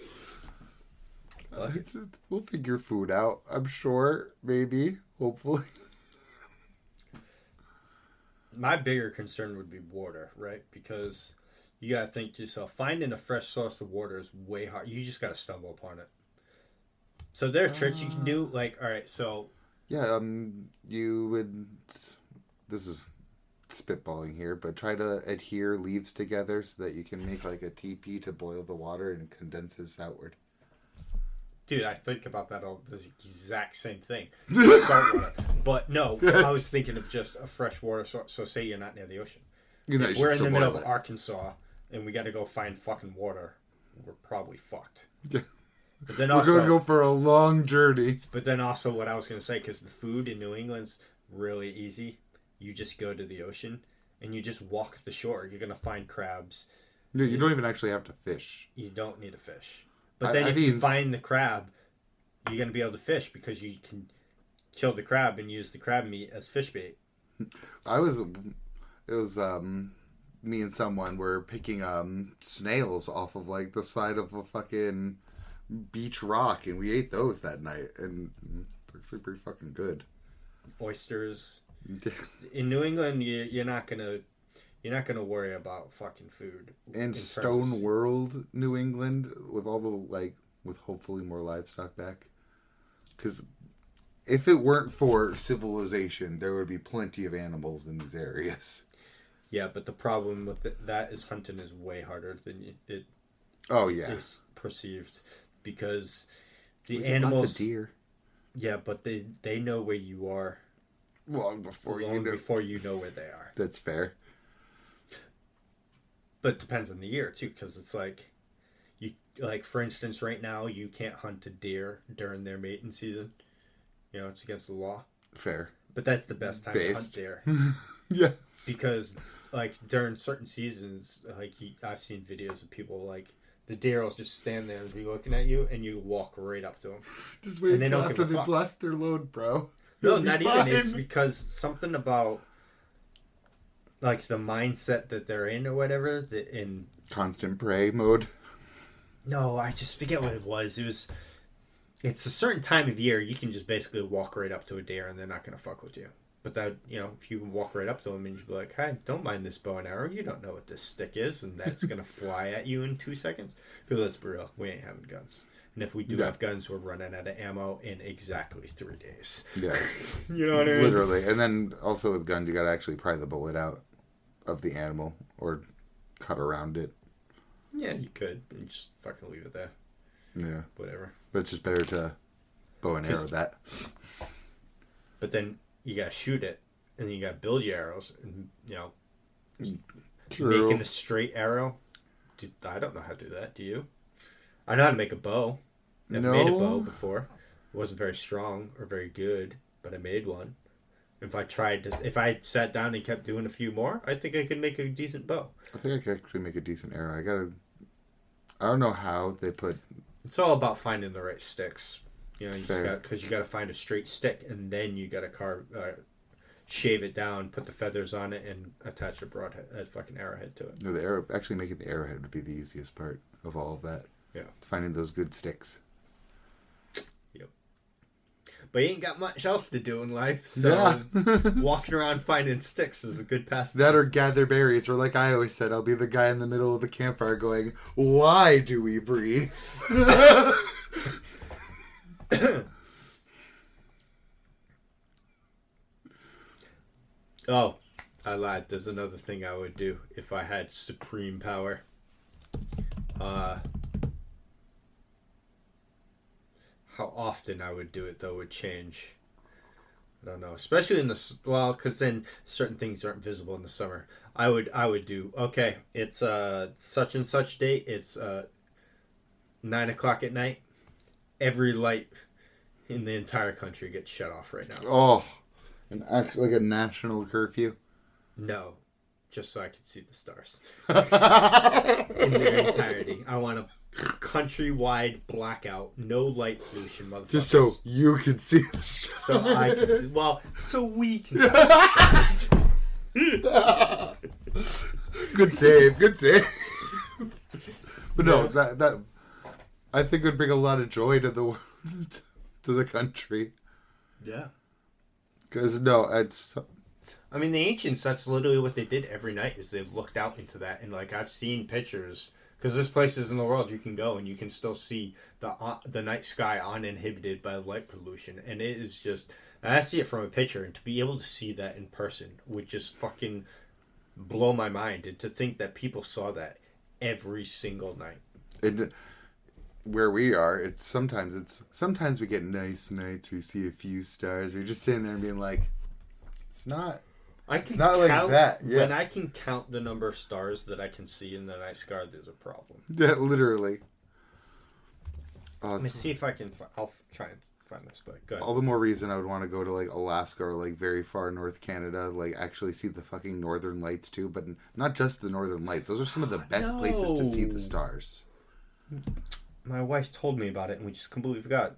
we'll figure food out, I'm sure. Maybe. Hopefully. My bigger concern would be water, right? Because you gotta think to yourself, finding a fresh source of water is way hard. You just gotta stumble upon it. So there are tricks you can do. Like, all right, so yeah, you would. This is spitballing here, but try to adhere leaves together so that you can make like a teepee to boil the water and condenses outward. Dude, I think about that all the exact same thing. Salt water. But no, yes. I was thinking of just a fresh water source. So say you're not near the ocean. If we're in the middle of Arkansas and we got to go find fucking water, we're probably fucked. Yeah. But then we're going to go for a long journey. But then also what I was going to say, because the food in New England's really easy. You just go to the ocean and you just walk the shore. You're going to find crabs. Yeah, you don't even actually have to fish. You don't need to fish. But then if you find the crab, you're going to be able to fish because you can kill the crab and use the crab meat as fish bait. It was me and someone were picking snails off of like the side of a fucking beach rock, and we ate those that night, and they're actually pretty fucking good. Oysters. In New England, you're not gonna worry about fucking food. In Stone World, New England, with all the with hopefully more livestock back, because if it weren't for civilization, there would be plenty of animals in these areas. Yeah, but the problem with that is hunting is way harder than it. Oh yeah. is perceived, because the animals. lots of deer. Yeah, but they know where you are long before you know where they are. That's fair. But it depends on the year too, because it's like, for instance, right now you can't hunt a deer during their mating season. You know, it's against the law. Fair. But that's the best time to hunt deer. Yes. Because during certain seasons, I've seen videos of people the deer will just stand there and be looking at you, and you walk right up to them. Just wait until after they blast their load, bro. No, not even. It's because something about the mindset that they're in or whatever, that in constant prey mode. No, I just forget what it was. It's a certain time of year you can just basically walk right up to a deer and they're not gonna fuck with you. But that, if you can walk right up to them and you be like, "Hey, don't mind this bow and arrow. You don't know what this stick is," and that's gonna fly at you in 2 seconds. Because let's be real, we ain't having guns. And if we do have guns, we're running out of ammo in exactly 3 days. Yeah. You know what I mean? Literally. And then also with guns, you gotta actually pry the bullet out of the animal or cut around it. Yeah, you could. You just fucking leave it there. Yeah. Whatever. But it's just better to bow and arrow that. But then you gotta shoot it, and then you gotta build your arrows, and True. Making a straight arrow. I don't know how to do that. Do you? I know how to make a bow. I've made a bow before. It wasn't very strong or very good, but I made one. If I sat down and kept doing a few more, I think I could make a decent bow. I think I could actually make a decent arrow. I don't know how they put. It's all about finding the right sticks. Because you got to find a straight stick, and then you got to shave it down, put the feathers on it, and attach a fucking arrowhead to it. No, actually making the arrowhead would be the easiest part of all of that. Yeah, finding those good sticks. Yep. But you ain't got much else to do in life, so walking around finding sticks is a good pastime. That or gather berries, or like I always said, I'll be the guy in the middle of the campfire going, "Why do we breathe?" Oh, I lied. There's another thing I would do if I had supreme power. How often I would do it, though, would change. I don't know. Especially in because then certain things aren't visible in the summer. I would do, okay, it's such and such date. It's 9 o'clock at night. Every light in the entire country gets shut off right now. Oh, like a national curfew? No, just so I could see the stars in their entirety. I want a countrywide blackout, no light pollution, motherfuckers. Just so you can see the stars. So I can see. Well, so we can see the stars. Good save. But no, that I think would bring a lot of joy to the world, to the country. Yeah. Because I mean, the ancients, that's literally what they did every night, is they looked out into that. And, I've seen pictures, because there's places in the world you can go and you can still see the night sky uninhibited by light pollution. And it is just, and I see it from a picture, and to be able to see that in person would just fucking blow my mind. And to think that people saw that every single night. Where we are, sometimes we get nice nights, we see a few stars, we're just sitting there and being like, it's not like that. Yeah. When I can count the number of stars that I can see in the night sky, there's a problem. Yeah, literally. Let me see if I can. I'll try and find this, but go ahead. All the more reason I would want to go to Alaska or very far north Canada, actually see the fucking northern lights too, but not just the northern lights. Those are some of the best places to see the stars. My wife told me about it, and we just completely forgot.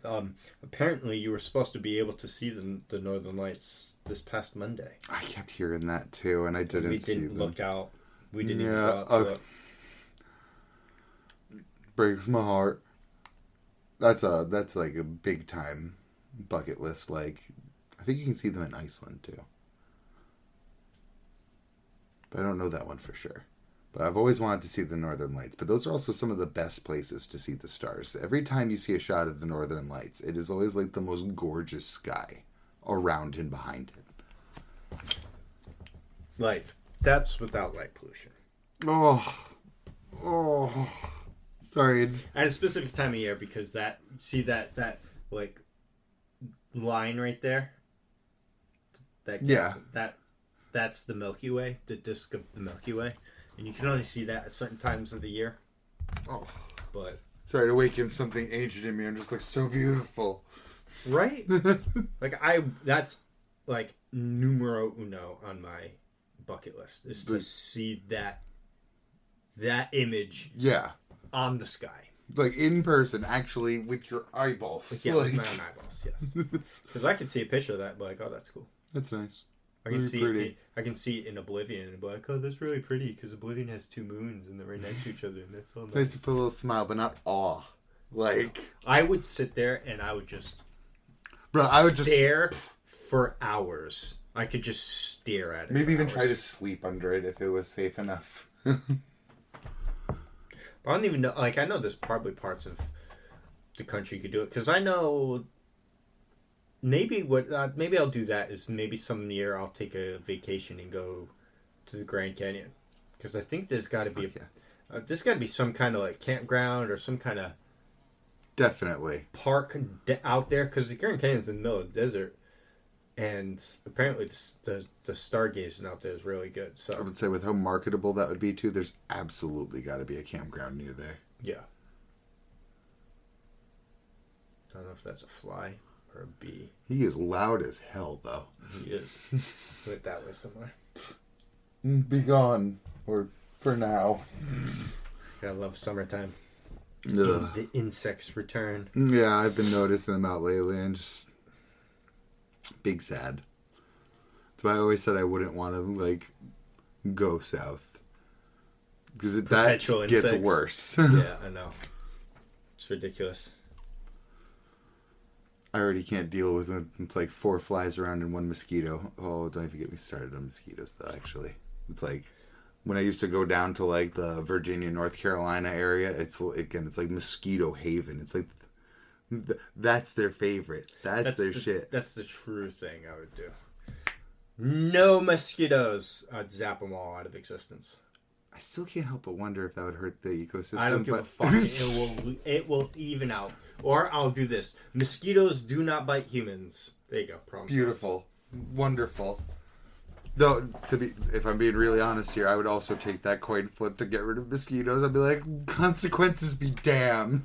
Apparently, you were supposed to be able to see the northern lights this past Monday. I kept hearing that too, and I didn't see them. We didn't look out. We didn't even go out to it. Breaks my heart. That's like a big time bucket list. I think you can see them in Iceland too, but I don't know that one for sure. But I've always wanted to see the Northern Lights. But those are also some of the best places to see the stars. Every time you see a shot of the Northern Lights, it is always the most gorgeous sky around and behind it. That's without light pollution. Oh, Sorry. At a specific time of year, because that like line right there. That's the Milky Way, the disk of the Milky Way, and you can only see that at certain times of the year. Oh, but sorry to awaken something ancient in me. I'm just like so beautiful, right? That's like numero uno on my bucket list is to see that image. Yeah. On the sky. Like in person, actually, with your eyeballs. With my own eyeballs, yes. Because I can see a picture of that and be like, oh, that's cool. That's nice. I can see it in Oblivion and be like, oh, that's really pretty because Oblivion has two moons and they're right next to each other and that's all nice. Nice to put a little smile, but not awe. Like I would sit there and I would just stare for hours. I could just stare at it. Maybe even try to sleep under it if it was safe enough. I don't even know. Like, I know there's probably parts of the country you could do it because I know. Maybe I'll do that is maybe some year I'll take a vacation and go to the Grand Canyon because I think there's got to be there's got to be some kind of like campground or some kind of definitely park out there because the Grand Canyon's in the middle of the desert. And apparently the stargazing out there is really good. So I would say with how marketable that would be too, there's absolutely got to be a campground near there. Yeah. I don't know if that's a fly or a bee. He is loud as hell, though. He is. Put it that way somewhere. Be gone, or for now. I love summertime. The insects return. Yeah, I've been noticing them out lately, and just. Big sad. That's why I always said I wouldn't want to like go south because that gets worse. Yeah, I know. It's ridiculous. I already can't deal with it. It's like 4 flies around and 1 mosquito. Oh, don't even get me started on mosquitoes though. Actually, it's like when I used to go down to like the Virginia, North Carolina area. It's like mosquito haven. It's like. That's their favorite. That's their shit. That's the true thing I would do. No mosquitoes. I'd zap them all out of existence. I still can't help but wonder if that would hurt the ecosystem. I don't give a fuck. It will even out. Or I'll do this. Mosquitoes do not bite humans. There you go. Problem Beautiful. Solved. Wonderful. Though, if I'm being really honest here, I would also take that coin flip to get rid of mosquitoes. I'd be like, consequences be damned.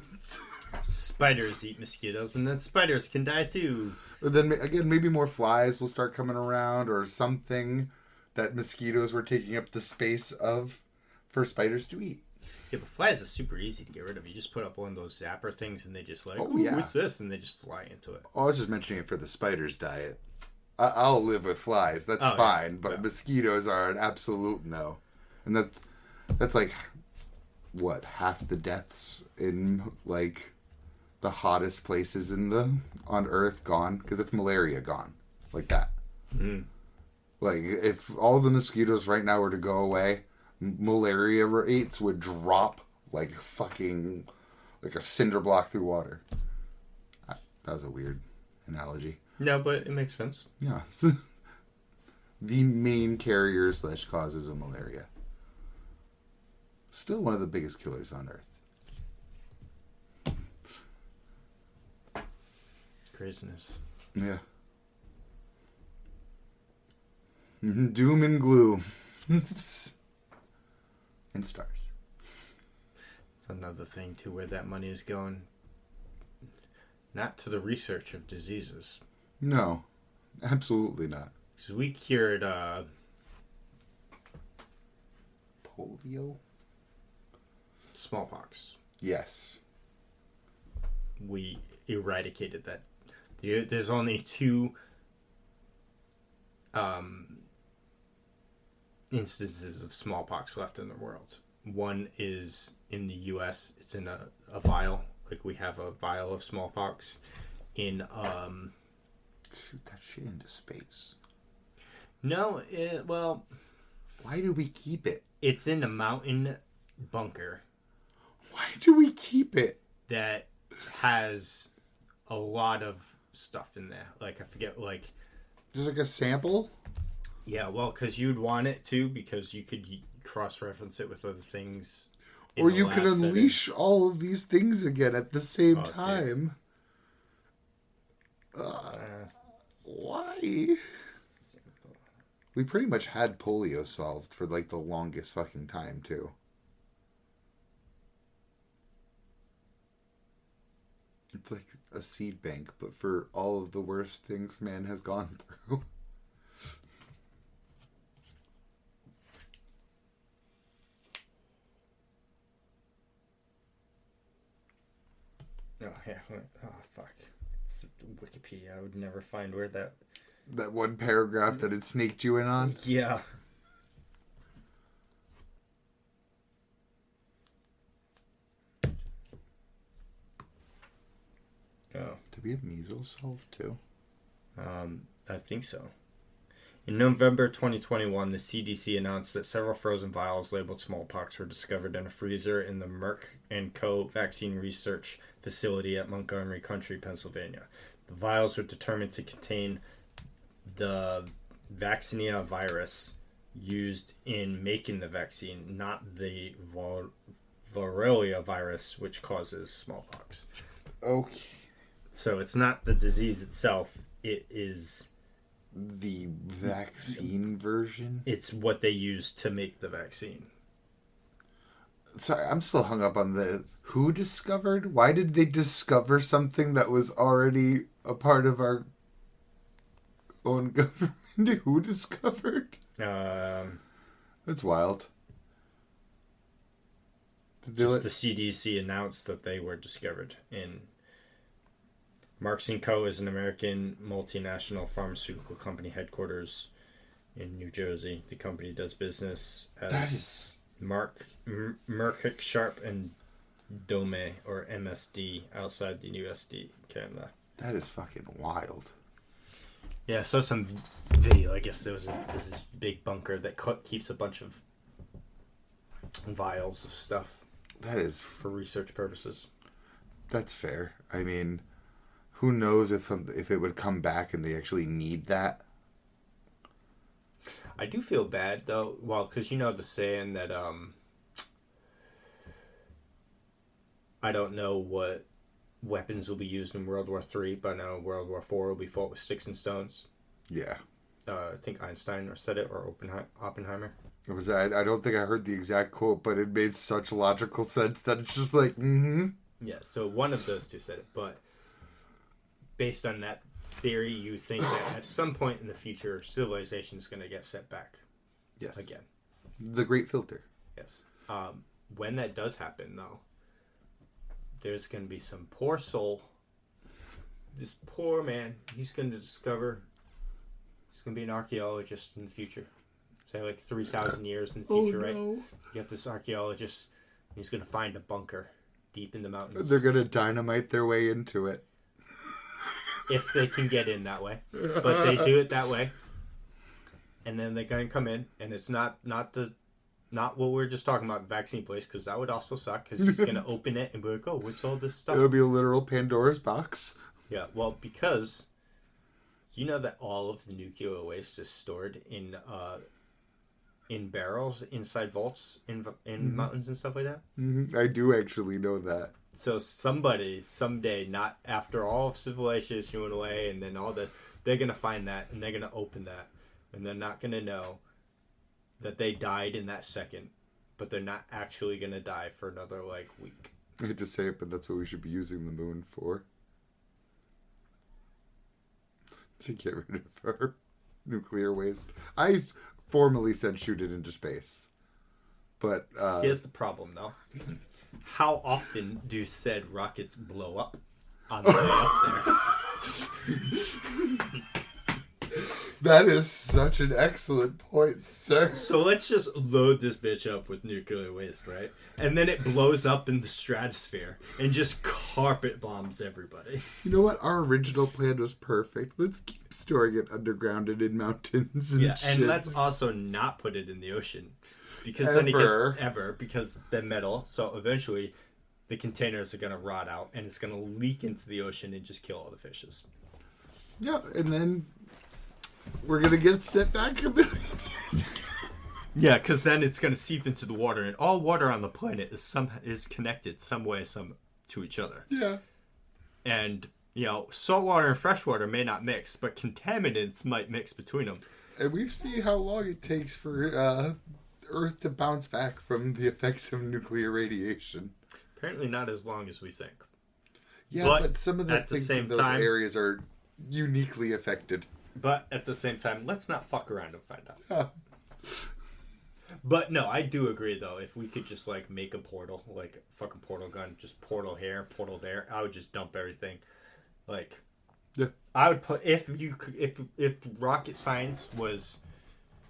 Spiders eat mosquitoes, and then spiders can die too. But then again, maybe more flies will start coming around, or something that mosquitoes were taking up the space of for spiders to eat. Yeah, but flies are super easy to get rid of. You just put up one of those zapper things, and they just like, what's this? And they just fly into it. Oh, I was just mentioning it for the spider's diet. I'll live with flies. That's fine. Yeah. But mosquitoes are an absolute no. And that's like, what, half the deaths in, like, the hottest places on Earth gone? Because it's malaria gone. Like that. Mm. Like, if all the mosquitoes right now were to go away, malaria rates would drop like fucking, like a cinder block through water. That was a weird analogy. No, but it makes sense. Yeah. The main carrier / causes of malaria. Still one of the biggest killers on Earth. Craziness. Yeah. Doom and gloom. And stars. It's another thing, too, where that money is going. Not to the research of diseases. No. Absolutely not. Because we cured... polio? Smallpox. Yes. We eradicated that. There's only 2 instances of smallpox left in the world. One is in the U.S. It's in a vial. Like, we have a vial of smallpox in... Shoot that shit into space. No, well... Why do we keep it? It's in a mountain bunker. Why do we keep it? That has a lot of stuff in there. Like, I forget, like... Just like a sample? Yeah, well, because you'd want it to, because you could cross-reference it with other things. Or you can unleash all of these things again at the same time. Why? We pretty much had polio solved for like the longest fucking time, too. It's like a seed bank, but for all of the worst things man has gone through. Oh, yeah. Oh, fuck. It's Wikipedia. I would never find where that... That one paragraph that it snaked you in on? Yeah. Oh. Did we have measles solved, too? I think so. In November 2021, the CDC announced that several frozen vials labeled smallpox were discovered in a freezer in the Merck & Co. vaccine research facility at Montgomery County, Pennsylvania. The vials were determined to contain the vaccinia virus used in making the vaccine, not the Varroa virus, which causes smallpox. Okay. So it's not the disease itself, it is... The vaccine version? It's what they use to make the vaccine. Sorry, I'm still hung up on the... Who discovered? Why did they discover something that was already a part of our own government? Who discovered? That's wild. Just the CDC announced that they were discovered in... Merck & Co. is an American multinational pharmaceutical company headquarters in New Jersey. The company does business as Merck Sharp and Dome, or MSD, outside the USD, Canada. That is fucking wild. Yeah, I saw some video. I guess there's this big bunker that keeps a bunch of vials of stuff. That is... For research purposes. That's fair. I mean... Who knows if it would come back and they actually need that? I do feel bad, though. Well, because you know the saying that I don't know what weapons will be used in World War III, but I know World War IV will be fought with sticks and stones. Yeah. I think Einstein said it, or Oppenheimer. I don't think I heard the exact quote, but it made such logical sense that it's just like, mm-hmm. Yeah, so one of those two said it, but... Based on that theory, you think that at some point in the future, civilization is going to get set back. Yes. Again. The Great Filter. Yes. When that does happen, though, there's going to be some poor soul. This poor man, he's going to discover... He's going to be an archaeologist in the future. Say like 3,000 years in the future, right? You got this archaeologist, he's going to find a bunker deep in the mountains. They're going to dynamite their way into it. If they can get in that way, but they do it that way, and then they're gonna come in, and it's not what we're just talking about, vaccine place, because that would also suck, because he's gonna open it and be like, oh, what's all this stuff? It'll be a literal Pandora's box. Yeah, well, because you know that all of the nuclear waste is stored in barrels inside vaults in mountains and stuff like that. Mm-hmm. I do actually know that. So somebody, someday, not after all of civilization went away and then all this, they're going to find that and they're going to open that. And they're not going to know that they died in that second. But they're not actually going to die for another, week. I hate to say it, but that's what we should be using the moon for. To get rid of our nuclear waste. I formally said shoot it into space. But, here's the problem, though. How often do said rockets blow up on the way up there? That is such an excellent point, sir. So let's just load this bitch up with nuclear waste, right? And then it blows up in the stratosphere and just carpet bombs everybody. You know what? Our original plan was perfect. Let's keep storing it underground and in mountains and shit. And let's also not put it in the ocean. Because then it gets because they're metal, so eventually the containers are going to rot out and it's going to leak into the ocean and just kill all the fishes. Yeah, and then we're going to get set back a million years. Yeah, because then it's going to seep into the water, and all water on the planet is connected some way to each other. Yeah. And, salt water and fresh water may not mix, but contaminants might mix between them. And we see how long it takes for Earth to bounce back from the effects of nuclear radiation. Apparently not as long as we think. Yeah, but some of the things in those areas are uniquely affected. But at the same time, let's not fuck around and find out. Yeah. But no, I do agree though. If we could just make a portal, like a fucking portal gun, just portal here, portal there, I would just dump everything. Yeah. I would put if rocket science was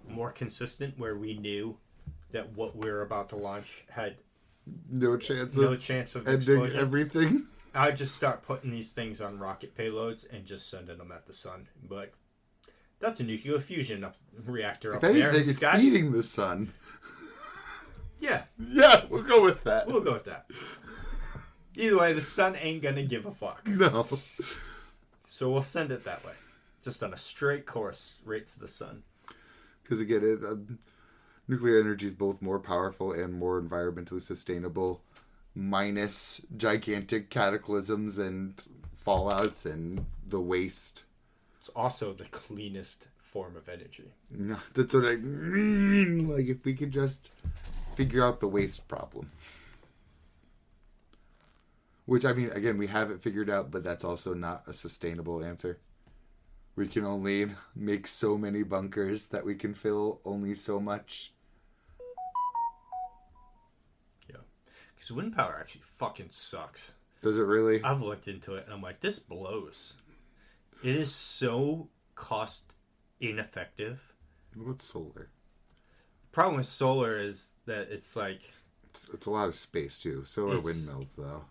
more consistent, where we knew that what we're about to launch had no chance of ending explosion. Everything. I would just start putting these things on rocket payloads and just sending them at the sun. But that's a nuclear fusion reactor up there. If anything, it's feeding the sun. Yeah. Yeah, we'll go with that. Either way, the sun ain't gonna give a fuck. No. So we'll send it that way. Just on a straight course right to the sun. Because again, nuclear energy is both more powerful and more environmentally sustainable, minus gigantic cataclysms and fallouts and the waste. It's also the cleanest form of energy. No, that's what I mean. If we could just figure out the waste problem. Which, I mean, again, we have it figured out, but that's also not a sustainable answer. We can only make so many bunkers that we can fill only so much. Yeah. Because wind power actually fucking sucks. Does it really? I've looked into it, and I'm like, this blows. It is so cost ineffective. What's solar? The problem with solar is that it's It's a lot of space, too. So are windmills, though.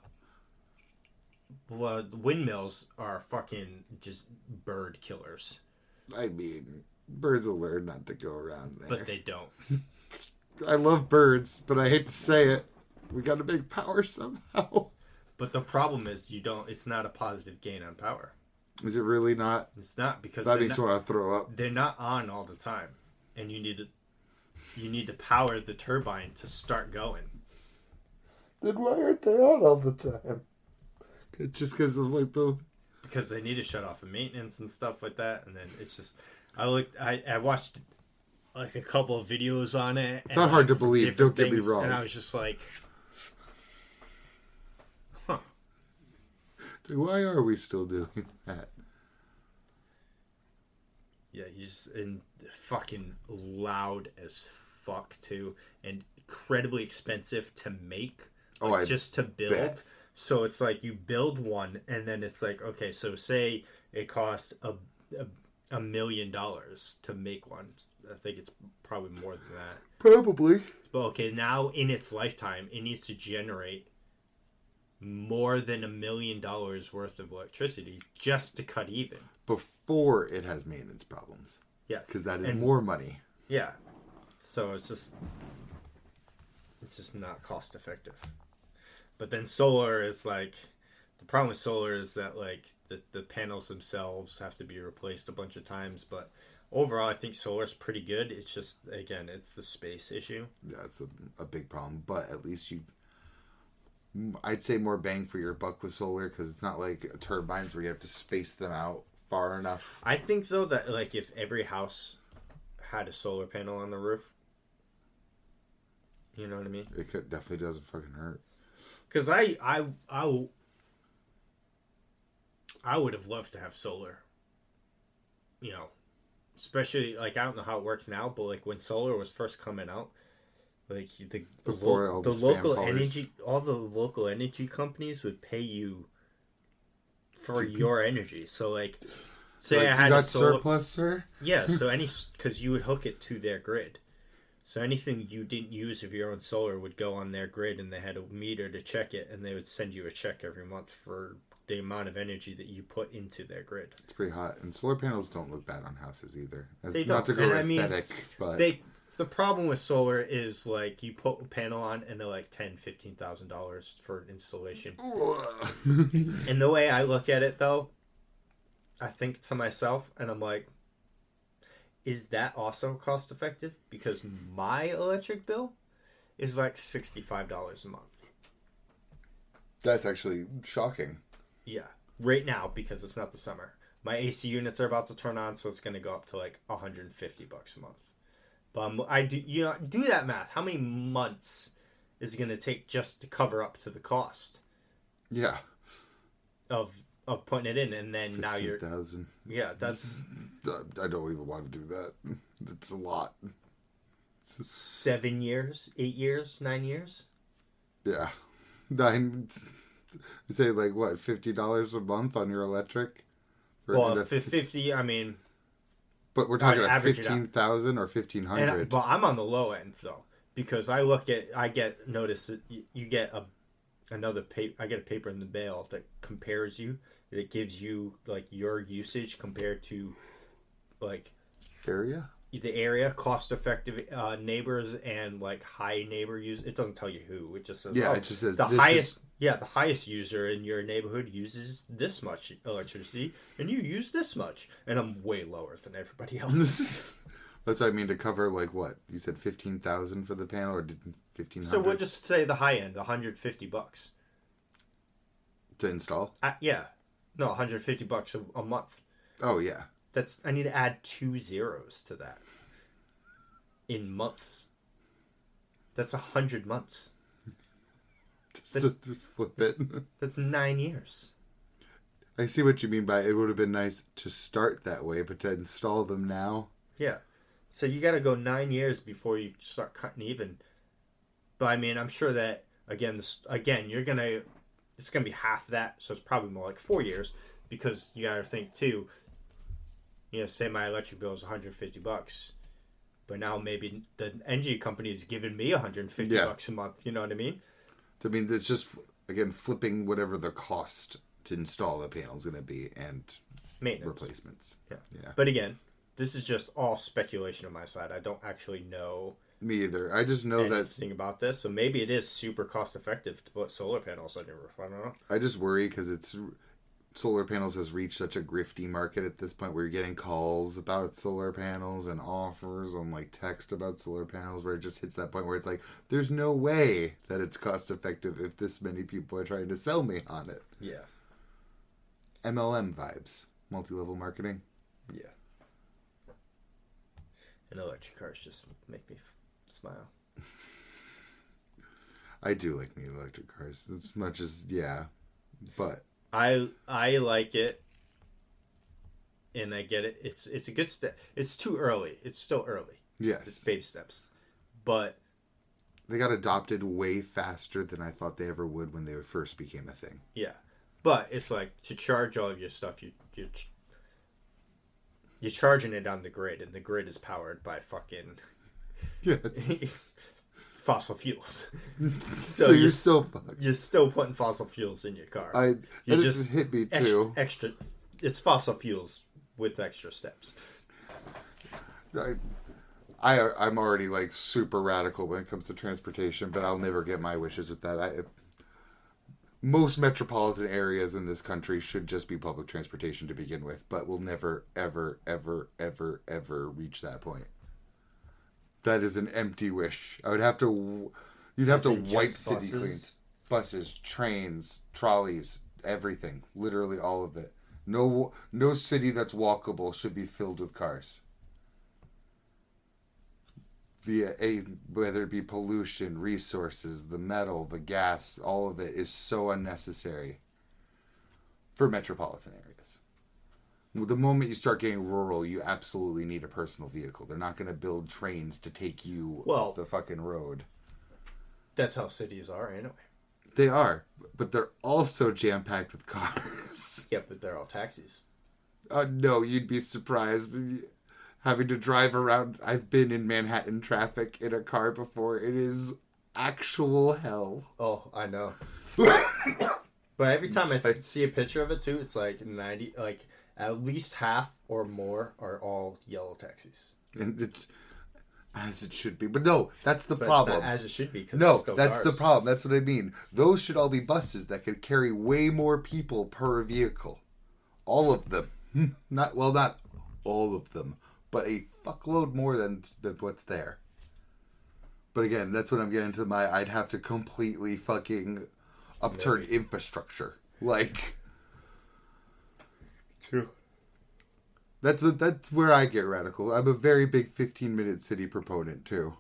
Well, windmills are fucking just bird killers. I mean, birds will learn not to go around there. But they don't. I love birds, but I hate to say it. We gotta make power somehow. But the problem is it's not a positive gain on power. Is it really not? It's not, because that makes me want to throw up. They're not on all the time. And you need to power the turbine to start going. Then why aren't they on all the time? It's just because of because they need to shut off the maintenance and stuff like that, and then it's just I watched a couple of videos on it. It's not hard to believe, don't get me wrong. And I was just like, huh. Why are we still doing that? Yeah, and fucking loud as fuck too, and incredibly expensive to make. Just to build. Bet. So it's you build one, and then it's okay, so say it costs $1 million to make one. I think it's probably more than that. Probably. But okay, now in its lifetime, it needs to generate more than $1 million worth of electricity just to cut even. Before it has maintenance problems. Yes. Because that is more money. Yeah. So it's just not cost effective. But then solar is the problem with solar is that the panels themselves have to be replaced a bunch of times. But overall, I think solar is pretty good. It's just, again, it's the space issue. Yeah, it's a big problem. But at least I'd say more bang for your buck with solar, because it's not like turbines where you have to space them out far enough. I think though that if every house had a solar panel on the roof, you know what I mean? It definitely doesn't fucking hurt. Because I would have loved to have solar. Especially I don't know how it works now, but when solar was first coming out, the local energy, all the local energy companies would pay you for your energy. So say I had a solar surplus, sir. Yeah, so because you would hook it to their grid. So anything you didn't use of your own solar would go on their grid, and they had a meter to check it, and they would send you a check every month for the amount of energy that you put into their grid. It's pretty hot. And solar panels don't look bad on houses either. They don't. Not to go aesthetic, but... The problem with solar is, you put a panel on, and they're $10,000, $15,000 for installation. And the way I look at it, though, I think to myself, and I'm like, is that also cost effective? Because my electric bill is like $65 a month. That's actually shocking. Yeah. Right now, because it's not the summer. My AC units are about to turn on, so it's going to go up to like $150 a month. But I do, do that math. How many months is it going to take just to cover up to the cost? Yeah. Of putting it in, and then 15, now you're 000. Yeah, that's. I don't even want to do that. It's a lot. 7 years, 8 years, 9 years. Yeah, 9. Say like what, $50 a month on your electric? Well, 50. I mean. But we're talking about 15,000 or 1,500. But I'm on the low end though, because I get notice that you get another paper. I get a paper in the mail that compares you. That gives you like your usage compared to like the area, cost effective neighbors and like high neighbor use. It doesn't tell you who. It just says it just says the highest. Yeah, the highest user in your neighborhood uses this much electricity, and you use this much, and I'm way lower than everybody else. That's what I mean, to cover like what you said, 15,000 for the panel, or did 1,500? So we'll just say the high end, $150 to install. Yeah, no, $150 a month. Oh yeah, I need to add 2 zeros to that in months. That's 100 months. Just flip it. That's 9 years. I see what you mean by it would have been nice to start that way, but to install them now. Yeah. So you got to go 9 years before you start cutting even. But I mean, I'm sure that it's gonna be half that, so it's probably more like 4 years, because you got to think too. Say my electric bill is $150, but now maybe the energy company is giving me $150 a month. You know what I mean? I mean, it's just, again, flipping whatever the cost to install the panel is going to be, and maintenance replacements. Yeah. But again, this is just all speculation on my side. I don't actually know. Me either. I just know anything about this. So maybe it is super cost effective to put solar panels on your roof. I don't know. I just worry because solar panels has reached such a grifty market at this point, where you're getting calls about solar panels and offers on like text about solar panels, where it just hits that point where it's like, there's no way that it's cost effective if this many people are trying to sell me on it. Yeah. MLM vibes. Multi-level marketing. Yeah. And electric cars just make me smile. I do like me electric cars as much as, but I like it, and I get it. It's a good step. It's too early. It's still early. Yes. It's baby steps. But they got adopted way faster than I thought they ever would when they first became a thing. Yeah. But it's like, to charge all of your stuff, you're charging it on the grid, and the grid is powered by fucking fossil fuels. So you're still fucked. You're still putting fossil fuels in your car. You just hit me too. Extra. It's fossil fuels with extra steps. I'm already like super radical when it comes to transportation, but I'll never get my wishes with that. Most metropolitan areas in this country should just be public transportation to begin with, but we'll never, ever, ever, ever, ever reach that point. That is an empty wish. You'd have to wipe city clean. Buses, trains, trolleys, everything. Literally all of it. No city that's walkable should be filled with cars. Whether it be pollution, resources, the metal, the gas, all of it is so unnecessary for metropolitan areas. The moment you start getting rural, you absolutely need a personal vehicle. They're not going to build trains to take you off the fucking road. That's how cities are anyway. They are, but they're also jam-packed with cars. Yeah, but they're all taxis. No, you'd be surprised. Having to drive around. I've been in Manhattan traffic in a car before. It is actual hell. Oh, I know. But every time I see a picture of it too, it's like 90, like at least half or more are all yellow taxis. And it's as it should be. But no, that's the problem. It's not as it should be. No, it's still that's cars. the problem. That's what I mean. Those should all be buses that could carry way more people per vehicle. All of them. Not all of them. but a fuckload more than what's there. But again, that's what I'm getting to. I'd have to completely fucking upturn infrastructure. Like, true. That's where I get radical. I'm a very big 15-minute city proponent too.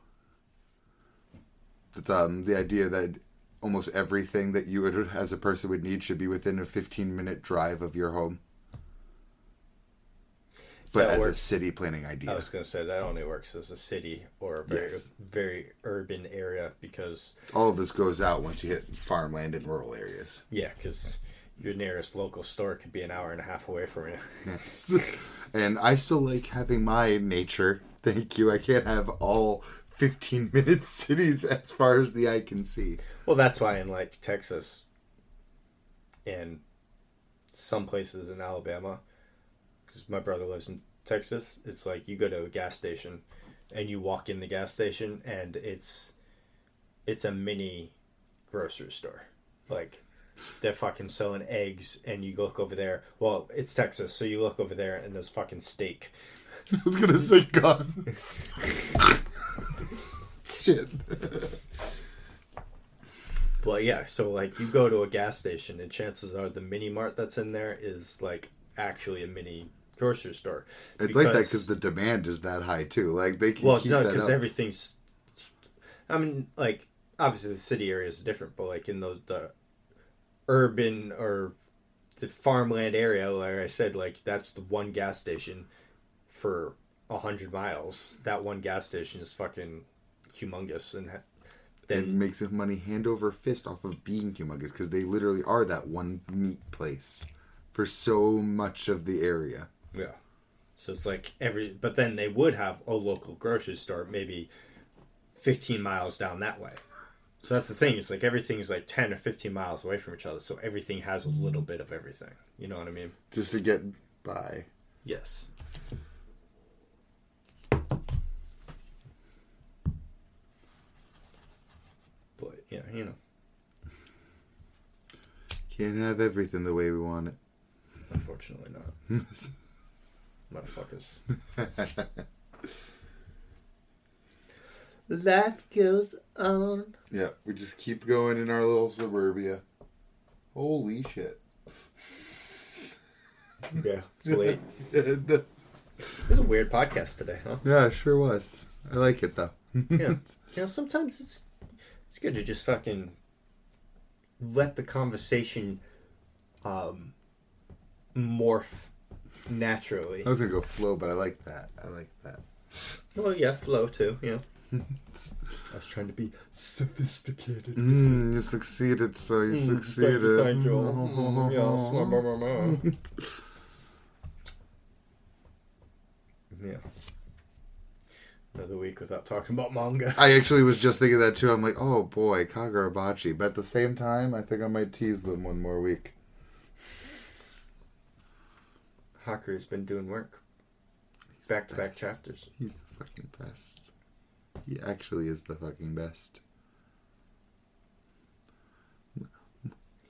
It's the idea that almost everything that you would, as a person, would need should be within a 15-minute drive of your home. But as a city planning idea. I was going to say that only works as a city or a very, very urban area because... all of this goes out once you hit farmland and rural areas. Yeah, because your nearest local store could be an hour and a half away from you. Yes. And I still like having my nature. Thank you. I can't have all 15-minute cities as far as the eye can see. Well, that's why in like Texas and some places in Alabama... because my brother lives in Texas, it's like you go to a gas station and you walk in the gas station and it's a mini grocery store. Like they're fucking selling eggs and you look over there. Well, it's Texas, so you look over there and there's fucking steak. I was gonna say guns. Shit. But yeah, so like you go to a gas station and chances are the mini mart that's in there is like actually a mini grocery store. It's like that because the demand is that high too. Like they can keep that up. Because everything's... I mean, like, obviously the city areas are different, but like in the urban or the farmland area, like I said, like that's the one gas station for 100 miles. That one gas station is fucking humongous, and then it makes money hand over fist off of being humongous because they literally are that one meat place for so much of the area. Yeah. So it's like but then they would have a local grocery store maybe 15 miles down that way. So that's the thing. It's like everything is like 10 or 15 miles away from each other. So everything has a little bit of everything. You know what I mean? Just to get by. Yes. But, yeah, you know. Can't have everything the way we want it. Unfortunately not. Motherfuckers. Life goes on. Yeah, we just keep going in our little suburbia. Holy shit. Yeah, it's late. It was a weird podcast today, huh? Yeah, it sure was. I like it though. Yeah. You know, sometimes it's good to just fucking let the conversation morph naturally. I was gonna go flow, but I like that. Well, yeah, flow too, yeah. I was trying to be sophisticated. You succeeded, so you succeeded. Thank you. Yeah. Another week without talking about manga. I actually was just thinking that too. I'm like, oh boy, Kagurabachi. But at the same time, I think I might tease them one more week. Haku's been doing work. Back-to-back chapters. He's the fucking best. He actually is the fucking best.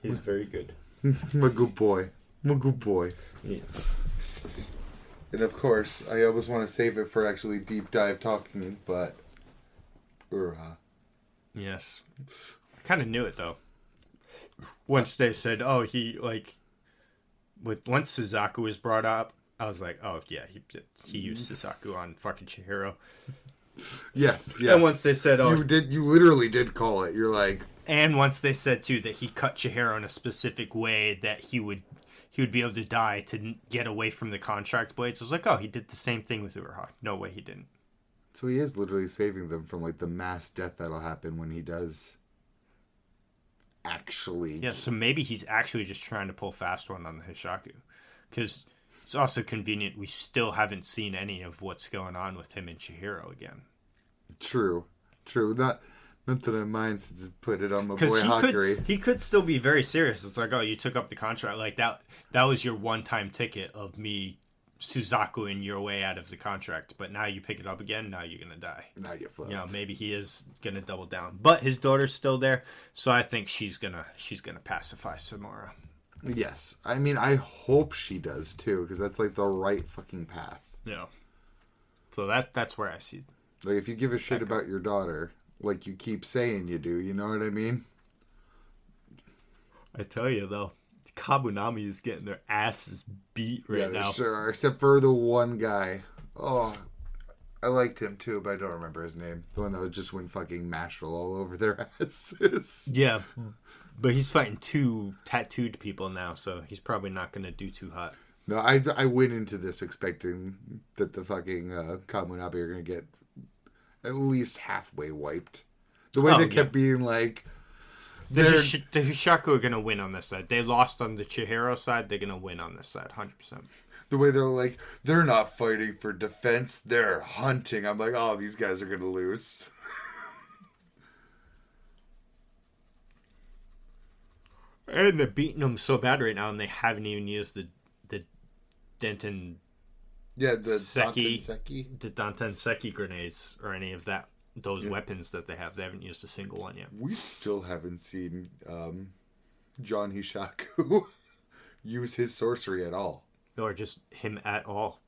He's very good. My good boy. My good boy. Yes. And of course, I always want to save it for actually deep dive talking, but... Yes. I kind of knew it, though. Once they said, oh, he, like... Once Suzaku was brought up, I was like, oh, yeah, he used Suzaku on fucking Chihiro. Yes. And once they said, oh... You literally did call it. You're like... And once they said, too, that he cut Chihiro in a specific way that he would be able to die to get away from the contract blades. I was like, oh, he did the same thing with Uruha. No way he didn't. So he is literally saving them from, like, the mass death that'll happen when he does actually... Yeah, so maybe he's actually just trying to pull fast one on the Hishaku. Because it's also convenient we still haven't seen any of what's going on with him and Chihiro again. True. Not that I mind to put it on my boy Hakuri. He could still be very serious. It's like, oh, you took up the contract. Like, that was your one-time ticket of me Suzaku-ing your way out of the contract. But now you pick it up again, now you're going to die. Now you're fucked. You know, maybe he is going to double down. But his daughter's still there, so I think she's gonna pacify Samura. Yes. I mean, I hope she does, too, because that's, like, the right fucking path. Yeah. So that's where I see. Like, if you give a shit about your daughter, like you keep saying you do, you know what I mean? I tell you, though, Kabunami is getting their asses beat right now. Yeah, sure are. Except for the one guy. Oh, I liked him too, but I don't remember his name. The one that would just win fucking Mashal all over their asses. Yeah, but he's fighting 2 tattooed people now, so he's probably not going to do too hot. No, I went into this expecting that the fucking Kamunabe are going to get at least halfway wiped. The way they kept being like... The Hishaku are going to win on this side. They lost on the Chihiro side. They're going to win on this side, 100%. The way they're like, they're not fighting for defense. They're hunting. I'm like, oh, these guys are going to lose. And they're beating them so bad right now, and they haven't even used the Danten... Yeah, the Danten Seki grenades or any of those weapons that they have. They haven't used a single one yet. We still haven't seen John Hishaku use his sorcery at all. Or just him at all.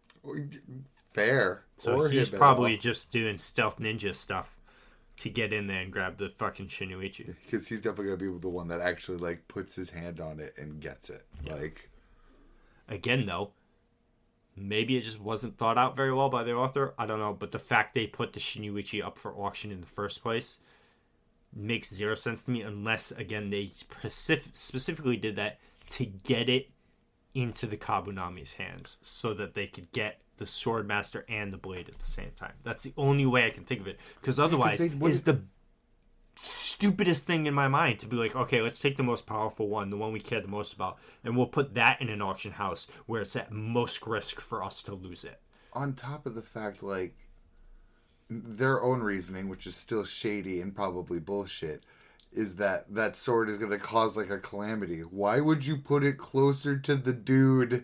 Fair. So he's probably just doing stealth ninja stuff to get in there and grab the fucking Shinuichi. Because he's definitely going to be the one that actually like puts his hand on it and gets it. Yeah. Like, again, though, maybe it just wasn't thought out very well by the author. I don't know. But the fact they put the Shinuichi up for auction in the first place makes zero sense to me. Unless, again, they specifically did that to get it into the Kabunami's hands so that they could get the Swordmaster and the blade at the same time. That's the only way I can think of it. Because otherwise, it's the stupidest thing in my mind to be like, okay, let's take the most powerful one, the one we care the most about, and we'll put that in an auction house where it's at most risk for us to lose it. On top of the fact, like, their own reasoning, which is still shady and probably bullshit, is that sword is going to cause, like, a calamity. Why would you put it closer to the dude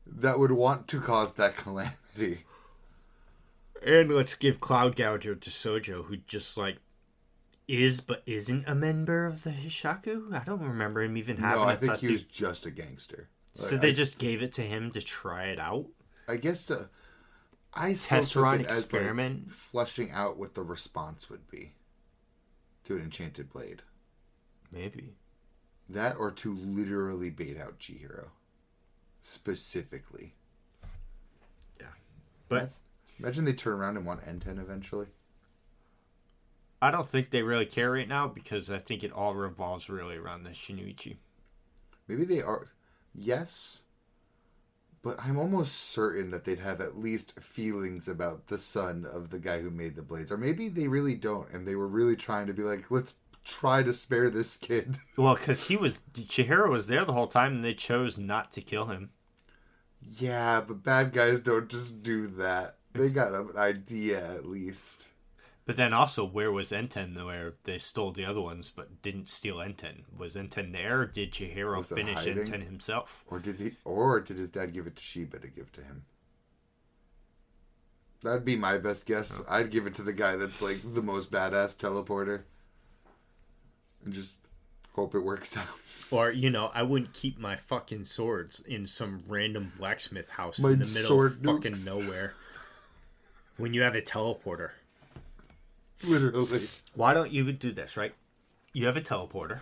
that would want to cause that calamity? And let's give Cloud Gouger to Sojo, who just, like, is but isn't a member of the Hishaku? I don't remember him even having I think he was just a gangster. So they just gave it to him to try it out? I guess I still test run experiment. Like, flushing out what the response would be to an enchanted blade. Maybe. That or to literally bait out Chihiro. Specifically. Yeah. But imagine they turn around and want N10 eventually. I don't think they really care right now because I think it all revolves really around the Shinuichi. Maybe they are. Yes. But I'm almost certain that they'd have at least feelings about the son of the guy who made the blades. Or maybe they really don't, and they were really trying to be like, let's try to spare this kid. Well, because Chihiro was there the whole time, and they chose not to kill him. Yeah, but bad guys don't just do that. They got an idea, at least. But then also, where was Enten where they stole the other ones but didn't steal Enten? Was Enten there, or did Chihiro finish Enten himself? Or did his dad give it to Shiba to give to him? That'd be my best guess. Oh. I'd give it to the guy that's like the most badass teleporter. And just hope it works out. Or, I wouldn't keep my fucking swords in some random blacksmith house in the middle of fucking nowhere. When you have a teleporter. Literally. Why don't you do this, right? You have a teleporter.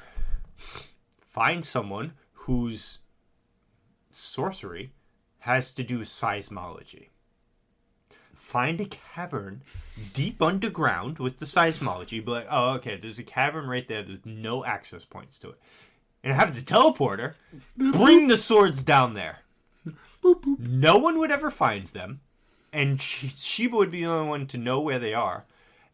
Find someone whose sorcery has to do with seismology. Find a cavern deep underground with the seismology. Be like, oh, okay, there's a cavern right there. There's no access points to it. And have the teleporter bring the swords down there. No one would ever find them. And Shiba would be the only one to know where they are.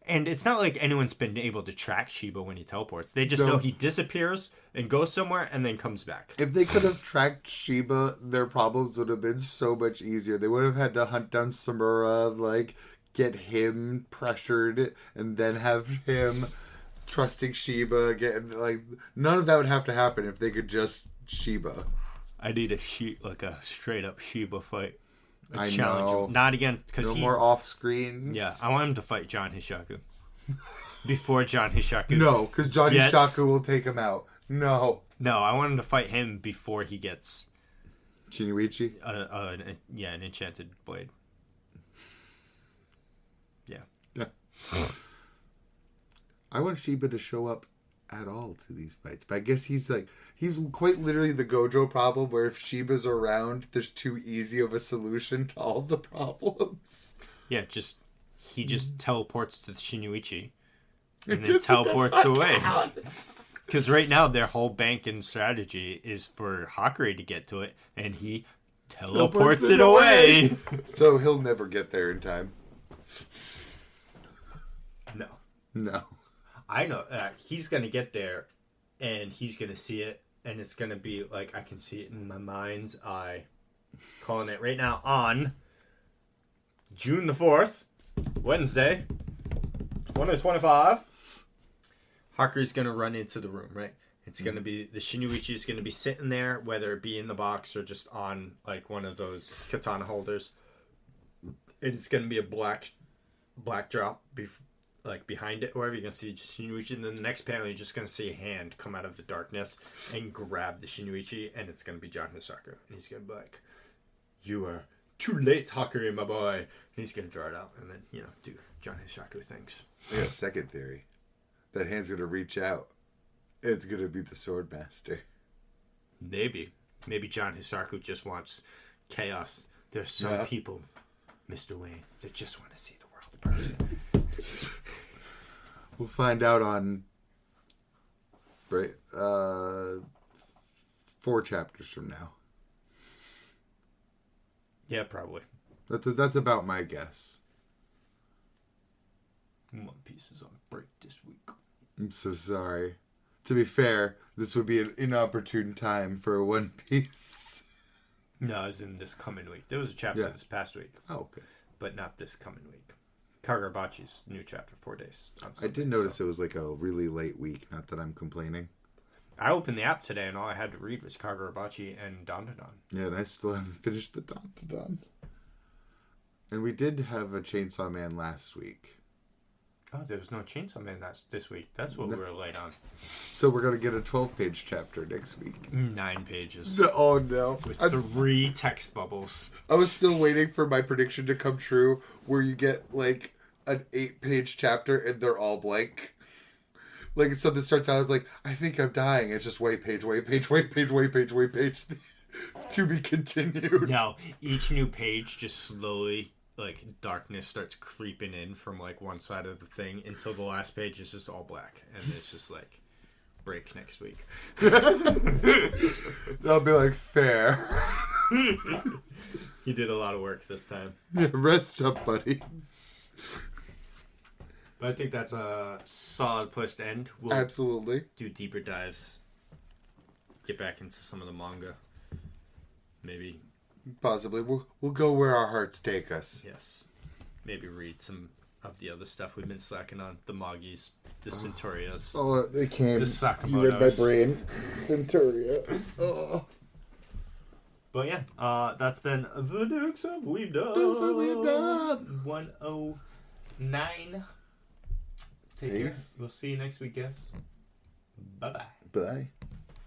And it's not like anyone's been able to track Shiba when he teleports. They just know he disappears and goes somewhere and then comes back. If they could have tracked Shiba, their problems would have been so much easier. They would have had to hunt down Samura, like, get him pressured, and then have him trusting Shiba again. Like, none of that would have to happen if they could just Shiba. I need a straight up Shiba fight. I know. Not again, because more off screens. Yeah, I want him to fight John Hishaku before John Hishaku. No, because John Hishaku will take him out. No, I want him to fight him before he gets Shinuichi. An enchanted blade. I want Shiba to show up at all to these fights, but I guess he's quite literally the Gojo problem, where if Shiba's around, there's too easy of a solution to all the problems. Yeah, he just teleports to the Shinuichi and then teleports away. Because right now their whole bank and strategy is for Hakurei to get to it, and he teleports it away. So he'll never get there in time. No. I know he's going to get there, and he's going to see it, and it's going to be like, I can see it in my mind's eye. Calling it right now on June the 4th, Wednesday, 2025. Hakurei's going to run into the room, right? It's going to be, the Shinuichi is going to be sitting there, whether it be in the box or just on like one of those katana holders. It's going to be a black drop behind it, or wherever. You're going to see Shinuichi, and then the next panel you're just going to see a hand come out of the darkness and grab the Shinuichi, and it's going to be John Hisaku, and he's going to be like, "You are too late, Hakurei, my boy," and he's going to draw it out and then, do John Hisaku things. I got a second theory. That hand's going to reach out. It's going to be the Sword Master. Maybe John Hisaku just wants chaos. There's some people, Mr. Wayne, that just want to see the world burn. We'll find out on 4 chapters from now. Yeah, probably. That's about my guess. One Piece is on break this week. I'm so sorry. To be fair, this would be an inopportune time for One Piece. No, it's in this coming week. There was a chapter this past week. Oh, okay. But not this coming week. Kagurabachi's new chapter, 4 days. I did notice it was like a really late week. Not that I'm complaining. I opened the app today and all I had to read was Kagurabachi and Dan. Yeah, and I still haven't finished the Dan. And we did have a Chainsaw Man last week. Oh, there was no Chainsaw Man this week. That's what we were late on. So we're going to get a 12-page chapter next week. 9 pages. Oh, no. With 3 text bubbles. I was still waiting for my prediction to come true, where you get, like, an 8-page chapter and they're all blank. Like, something starts out as like, I think I'm dying. It's just wait page. To be continued. No, each new page just slowly, like, darkness starts creeping in from, like, one side of the thing until the last page is just all black. And it's just like, break next week. That'll be like, fair. You did a lot of work this time. Yeah, rest up, buddy. But I think that's a solid place to end. We'll absolutely do deeper dives. Get back into some of the manga. Maybe. Possibly. We'll go where our hearts take us. Yes. Maybe read some of the other stuff we've been slacking on. The Magis, the Centurias. Oh, they came. The Sakamotos. You read my brain. Centuria. Oh. But yeah, that's been the Dukes of Weebdom. 109. Take care. We'll see you next week, guys. Bye-bye. Bye.